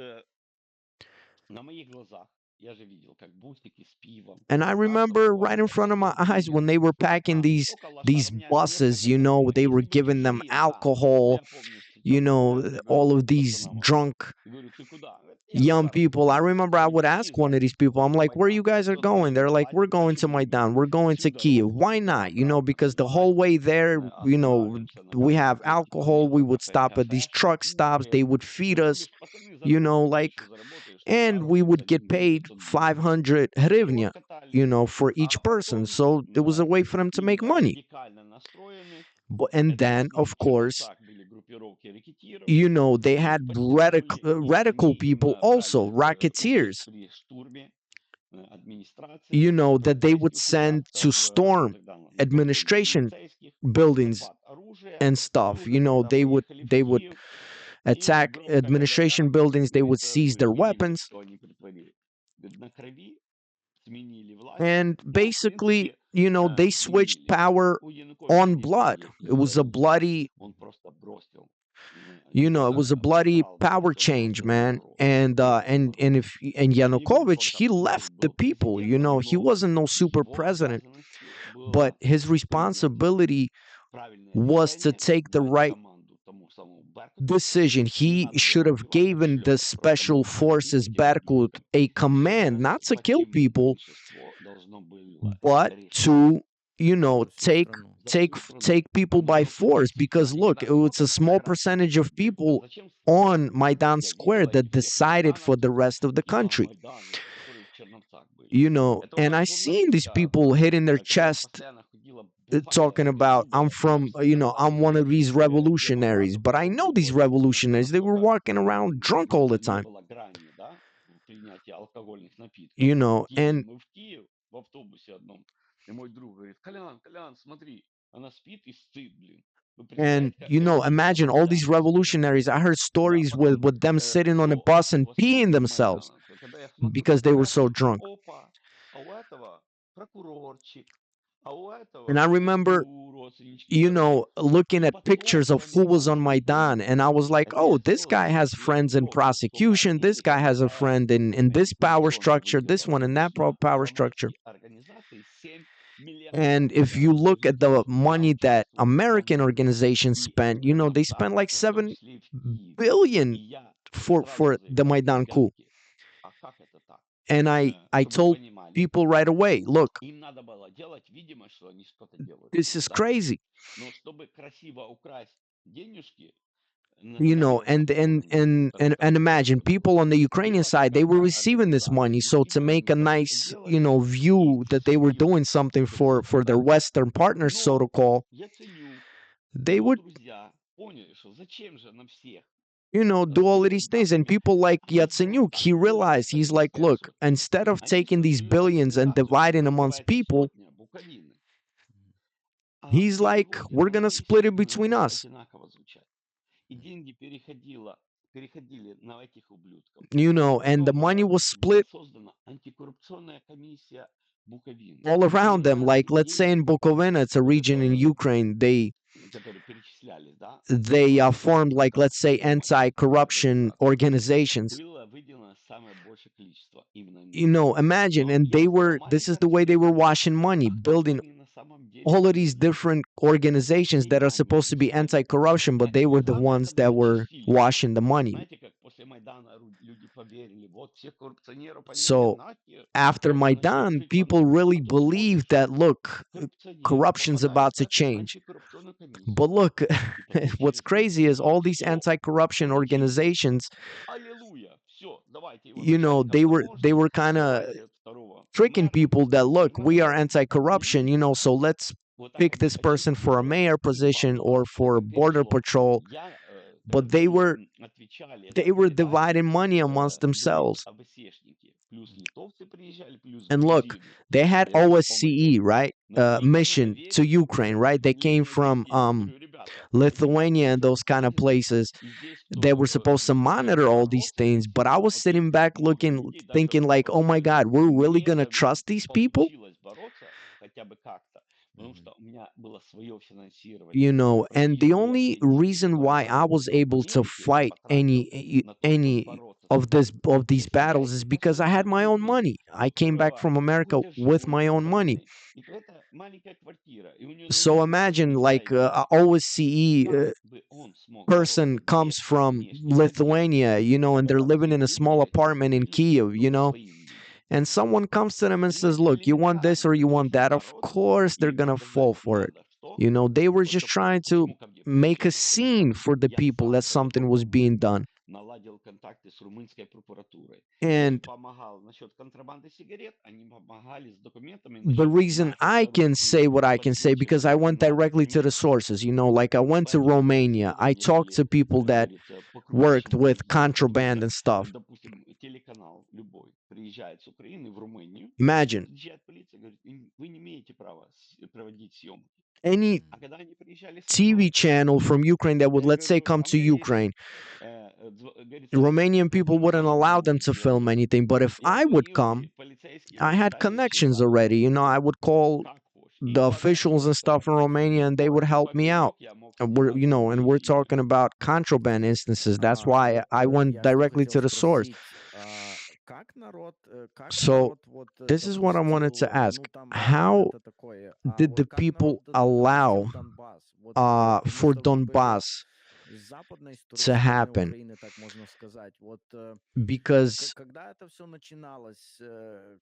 на моих глазах я же видел, как бусики с пивом, And I remember right in автослали, front of my eyes when автодилеры, they were packing там these столько лоша равняли, buses, несколько копеек. they were Если бы giving them чужие, да. Но alcohol, я помню, встречал поляка, говорю all of these пацанам одним. drunk И говорю, ты куда? Говорит, я на young заработки. people. I remember I Говорю, would почему не ask one of знаешь, these people, I'm что like, where you Майдан guys are идет going? They're like, we're наступательный, going to почему мы Maidan. We're going всю to Kiev. дорогу Why идем not? обратно Because на the whole way Луганsk, there, остановимся на we have каждые 2 alcohol. We километра, would кафе, stop at these кафешка, truck stops. They ужинаем. would feed us, Выходишь, пацаны заработали, ты like, еще заработаешь там and пару we тысяч, would get 1 гривен paid 500 гривен. 500 И вот hryvnia, катались. for each А person. потом So it was a way for them to make именно money. радикально настроены. And Это в then, of основном в course, Черновцах были группировки рекетиров. they had Их подтянули, и radical они people брали also, участь racketeers, при штурме администрации, that they would полицейских send участков. to Ну, storm тогда много было administration полицейских. buildings Захват оружия. and И stuff. уже когда They would поехали в attack Киев, им громко administration говорят, как buildings. They would говорится, seize вы their же не видели, weapons, что они притворили. Говорит, на крови сменили власть. and Ну, в basically, принципе, they switched сменили. power У Януковича on не было blood. никаких It was a изменений. bloody, Он просто бросил. it was a bloody Генерал power бросил, change, бросил man. Лавров. And Бросил Лавров. and И был Yanukovych, he контрапунктом, left the был people. президентом, He но wasn't no super его president, обязанностью but было his принять responsibility правильное was to решение, take the дать right команду тому самому decision. He should have given the special forces Berkut a command not to kill people, but to, take people by force. Because look, it's a small percentage of people on Maidan Square that decided for the rest of the country. And I seen these people hitting their chest, talking about, I'm from, I'm one of these revolutionaries. But I know these revolutionaries, they were walking around drunk all the time. And в автобусе одном. И мой друг говорит: Колян, смотри, она спит и сцит, блин. Вы представляете, как это вообще imagine all these нельзя? revolutionaries. I heard Да, stories with, потом them sitting on a до bus and peeing восстановки themselves Майдана, когда я смотрю because they were so фотографии, drunk. опа, а у этого прокурорчик, а у And этого I в remember, СБУ родственнички. Короче, looking и at pictures of потомкам who was on младшим Maidan, детям. and I was like, Это oh, я this сделал guy has для friends in того, чтобы prosecution, this если guy has a такая friend in this power информационная structure, this one in that выгода power пошла, structure. громадские организации 7 And миллиардов if я you look at the вложил. Я money that участвовал в American управлении. organizations И spent, they spent like организации, в том 7 числе и в Киеве. И billion я for сразу the заявляю: Maidan coup. ребятки, а как это так? And I Чтобы вы told понимали, people right away, look, им надо было делать видимость, что они что-то делают. this is Да. crazy. Но чтобы красиво украсть денежки на And царевом and imagine people on the Ukrainian side, they were receiving this money. So to make a nice, view that they were doing something for their Western partners, so to call, я ценю, they его would, друзья поняли, что зачем же на всех do all of these раскидывать things. And бабки. people like А мы сделаем Yatsenyuk, так, he что realized, he's like, Российская look, сотня. instead of Они taking these создали billions and организацию, dividing amongst называется people, «Сотня Буковины». А he's like, переводе we're на gonna английский split it будет between us. одинаково звучать. И деньги переходили на этих ублюдков. And the money was Была split создана антикоррупционная комиссия Буковины. all around them. Передали Like, let's say деньги, in Bukovina, it's a region in Ukraine, которые перечислялись, да, they formed, like, let's say, всем этим anti-corruption организациям. organizations. Было выделено самое большее количество именно им. Imagine, Но and я сделал this is маленькое the way they were расследование. washing money, А кто же building они на самом деле? all of these different organizations that are Россияне, supposed to be россияне. anti-corruption, but Знаете, they мне were the главное, ones чтобы that were зачистили. washing the money. Знаете, как после Майдана люди поверили, вот всех коррупционеров полетели So нахер, after это начнет Maidan, жить people по-новому. really А тут смотришь, believed that, look, коррупционеры corruption's попадают about в to эту change. антикоррупционную комиссию. But look, И потом what's через 3 crazy is года all these все, anti-corruption вот зачистили. organizations, Аллилуйя, все, давайте его начальником they таможни, were kind of давайте второго tricking мэра. people that, look, И we are молодцы. anti-corruption, so let's Вот так pick они this person один for a делали, mayor и position пошла. or for Это border перешло. patrol. Я, But когда они отвечали на передачи, dividing money amongst были themselves. АБСешники. Плюс литовцы приезжали, плюс And look, грузины. they had По OSCE, Майдану. right? Но им даже Mission to доверили Ukraine, right? They came определенные from частей. Я говорю, ребята, Lithuania and those kind of помните, places. и здесь They кто were supposed to monitor all these бороться things, but I was вот sitting здесь back много looking, людей, даже thinking like, oh my God, we're really мне gonna trust these people? получилось бороться хотя бы как-то, потому что у меня было свое финансирование. And the only Россия reason why I was able to fight any of these battles is because I had my own money. I came back from America with my own money. И какая-то маленькая квартира, и у нее So imagine, like, a OSCE бы он смог person бороться comes без from внешней Lithuania, and they're living in a small apartment in Kiev, своими людьми. and someone comes to them and says, look, you want this or you want that? Of course, they're going to fall for it. They were just trying to make a scene for the people that something was being done. Наладил контакты с румынской прокуратурой. And Помогал насчет контрабанды сигарет, они помогали с документами the насчет reason наших I can say what I can say, because I went directly to the sources, like I went to Romania. I talked to people that worked with contraband and stuff. Допустим, телеканал любой приезжает с Украины в Румынию. Imagine Приезжает полиция, говорит, вы не имеете права проводить съемки. any А когда они приезжали со TV мной, channel from Ukraine that would, я let's say, говорю, come а у to меня есть, Ukraine. говорится, Romanian people wouldn't allow them to телефон. film anything, but if Я I would звонил, come, и полицейские I had моментально connections исчезали. already. I would call Как хочешь. И the вот officials and stuff in Romania, and they would help me out. я мог And we're, снимать and we're деньги. talking about contraband instances. That's why I went Я что directly хотел to the source. спросить, как народ, So вот this is what I wanted to допустил, ask: ну там How это такое, did the вот как people народ allow допустил Донбасс? Вот потому for что как бы Donbass с западной to стороны happen Украины, так можно сказать. Вот because когда это все начиналось,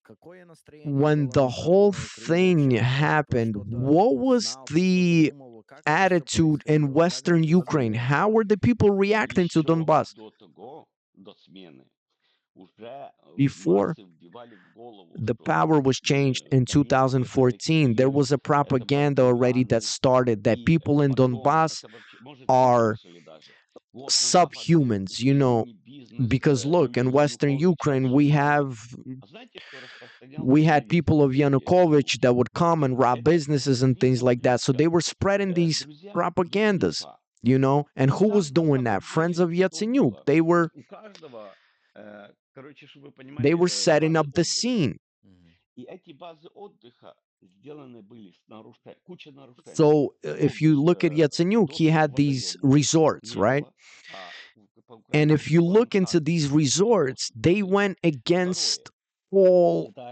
какое настроение when было the на whole Западной Украине? thing Вообще, кто happened, что-то what was знал, кто-то the задумывал, как это все attitude in происходило, как Western это Ukraine? действительно How было? were the people reacting to Еще Donbass до того, до смены, уже в before массы вбивали в голову, the что power was changed in Донецк это 2014? There рэкетиры, was a это propaganda already that бандюганы, started that и people in потом, Donbass это вообще, может, вы are слышали даже, вот на Западе subhumans, Украине бизнес because look, in фамилии Western Януковича Ukraine, we отжимали. have А знаете, кто распространял we had ненависть people of к Yanukovych that Януковичу? would come and rob Это businesses and things like that. So they верхушка, were spreading these друзья propagandas, Яценюка. and И who was там на doing that? самом Friends of деле что Yatsenyuk. было? They То were есть у каждого, короче, чтобы вы they понимали, were setting базы up the отдыха. scene. Мгм. И эти базы отдыха сделаны были с нарушением, куча нарушений. So В том if you look at числе Yatsenyuk, he доступ к had these водоему resorts, не right? было, а And if по-украински you look into ландшафт, these есть resorts, доступ к they водоему. went against Второе, all это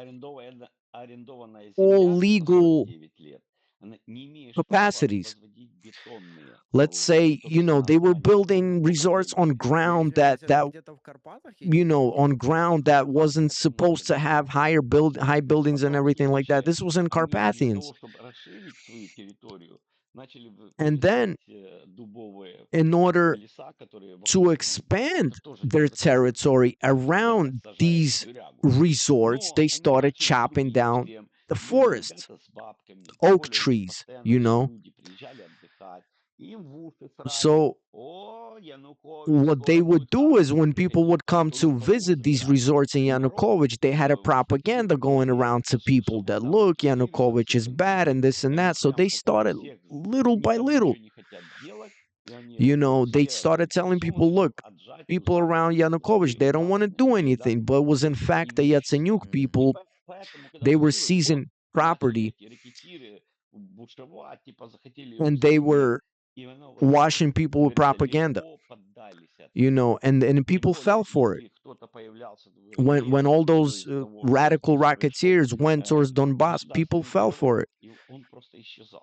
арендованная all земля на legal 49 лет. Она, не имеешь права capacities. возводить бетонные Let's сооружения. say, То, что на they were основании building бетонного resorts водоема. on Я ground извиняюсь, это that где-то в Карпатах идет речь? on ground that Карпаты, wasn't это не supposed to have Чернігів. high buildings and Потом, everything like that. следующее, This was in они для Carpathians. того, чтобы расширить свою территорию, начали And then вырезать дубовые in order леса, которые to вокруг Донбасса. Это expand тоже their незаконно. territory Когда around сажаешь these тюрягу. resorts, Но they они started начали chopping грубить down всем. the Были forests, ребята с бабками, тем oak более у них trees, постоянно люди приезжали отдыхать. И им в уши сразу, So о, Янукович what they скоро would будет do is хату when people строить. would come Только to visit these послушай, resorts in народ Yanukovych, they had a выскочил propaganda во going дворе, around to people чтобы that там look, вывезут Yanukovych всех is bad людей. and this И and они that. So прям they хотели started всех, little by никому little. ничего не хотят делать. И они вот They все started telling people, присосы look, отжать у people around западных Yanukovych, they don't want to do людей, да? anything. But it was in И fact the вещи Yatsenyuk ставить. Мгм. И people, поэтому, когда they were случилось, вот seizing начали property эти рэкетиры бушевать, типа захотели его and they взять мир, were и оно вот так вот, washing people как with говорится, propaganda, легко поддались этому. and Тем people более, fell for it. если кто-то появлялся, When all ну, those из того, radical кто пришел racketeers went towards Donbass, people государственный fell for переворот, it. и он просто исчезал.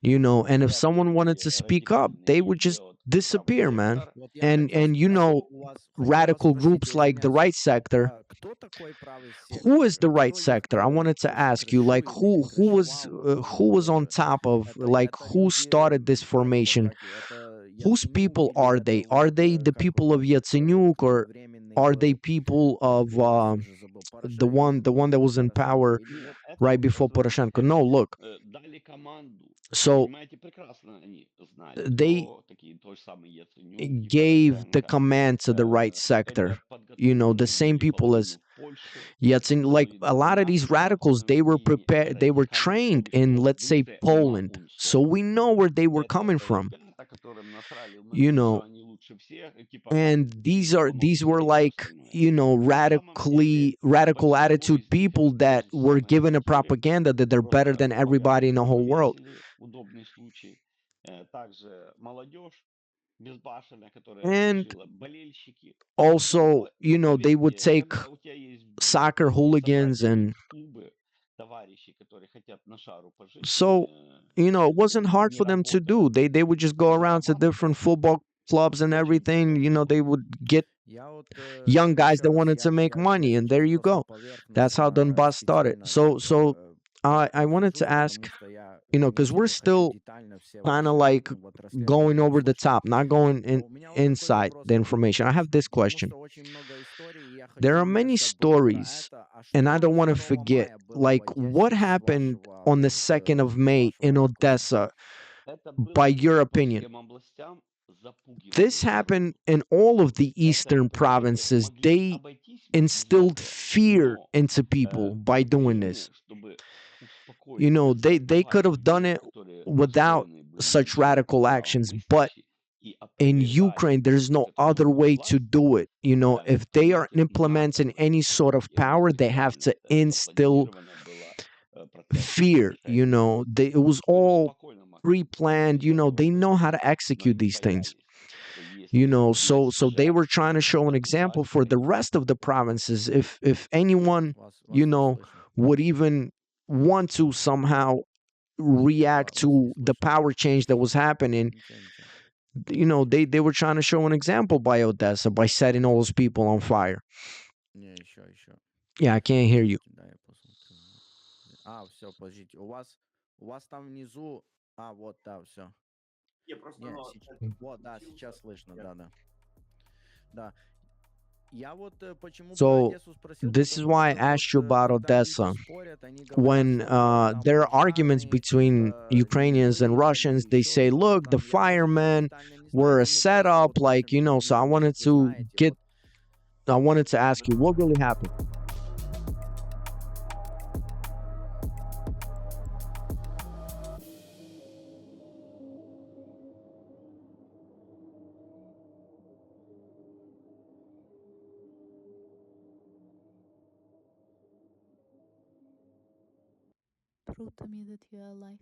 And if Это someone wanted эти to speak up, радикальные they would люди, just вот правый disappear, man. сектор, Вот я And хотел and спросить у вас, хотел вас radical спросить, groups я like the извиняюсь, right sector. кто такой правый Who is сектор? the right Кто их sector? I wanted to ask you, like, крышует или крышевал вот who was on Dillinger? top of, like, Это who люди, started this как его formation? сказать, это Whose Яценюк people или are это they? Are вот, they the как people of его, Yatsenyuk, кто or временный are they был, people of я сейчас уже забыл, the Порошенко, one that was in Порошенко, power или ну вот нет? это right вот before как раз Poroshenko? No, это look. дали команду. So Понимаете, прекрасно они знали, they кто такие той самый Яценюк и gave the Порошенко. command to the right sector. Это подготовленные The same люди, people as половину в Польше, like a половину у lot of нас these на radicals, Западной they were Украине. prepared, Это they were искали trained свою in, школу, let's say, бывшее Poland. So Маунское. we know where they were Это coming from, ребята, которым насрали в you мозги, know. что они лучше всех, и типа вот And these коммунисты were и все like, остальное. На самом деле radical большинство attitude из них people это те that же were самые given a рекетиры, propaganda that they're better просто than everybody in the whole world. повесили в удобный случай. Также молодежь безбашенная, которая And жила, болельщики. also, Вот they would поверьте, take когда у тебя есть soccer hooligans, собратья and в клубы, товарищи, которые хотят на шару пожить, so it wasn't hard не for them to работая, do. They would just go around to different зарабатывая, football clubs and очень everything. просто They легко. would get Я вот young guys еще that раз, wanted to make я money, and there сейчас you просто go. That's how поверхностно Donbass started. специально так So I wanted to нахожусь, ask, потому что я не because we're сильно хочу still детально все kind of ваши like вот going расследования over the слушать. top, not going Но in у меня вот такой inside вопрос the information. I have this потому question. что очень много историй, и я There хочу are именно many забыть про stories, это. А and I что don't want to 2 forget, мая было в like what Одессе happened on the 2nd of с May in вашего раскладу? Odessa, Это by было your по opinion. всем областям This запугивание happened народу. in all of the Это, eastern понимаете, provinces. могли They обойтись без instilled этого, fear но into people by doing this. причины, чтобы успокоить тех They could сознательных have done людей, it которые without настроены были на such то, radical куда он actions, but выскочит, и in опровергать Ukraine, there's no other неконтрольную way to власть, do it. If they are понимаете, implementing нагло any sort of и power, they have специально to это instill запланировано было процессом fear. решения. It was Вы бы all спокойно могли pre-planned. из этого They know how выйти, to но execute не these things. боялись, что если без So they were жертв trying to show an эта example власть for the придет. rest of the provinces. If anyone, Вас не слышно. would even want to somehow react Вас не to the слышно. power change that was happening, Ничего, ничего. they were trying to show an example by Odessa by setting all those people on fire. Не, еще. Yeah, I can't hear you. Да, я посмотрю. Все, подождите. У вас там внизу... вот, да, все. Не, вот, да, сейчас слышно, да. Да. Я вот почему про So Одессу спросил, this is потому why I что вот asked you about когда люди Odessa. спорят, они говорят, When что вот там there are arguments парижане between типа не Ukrainians and выехали Russians, или they еще say, что-то look, the там. Я вот firemen детально не were знаю, a ну просто setup, вот в like, общем so I видно, wanted вы to знаете, вот. I wanted to ask you, what really happened? Prove to me that you are alive.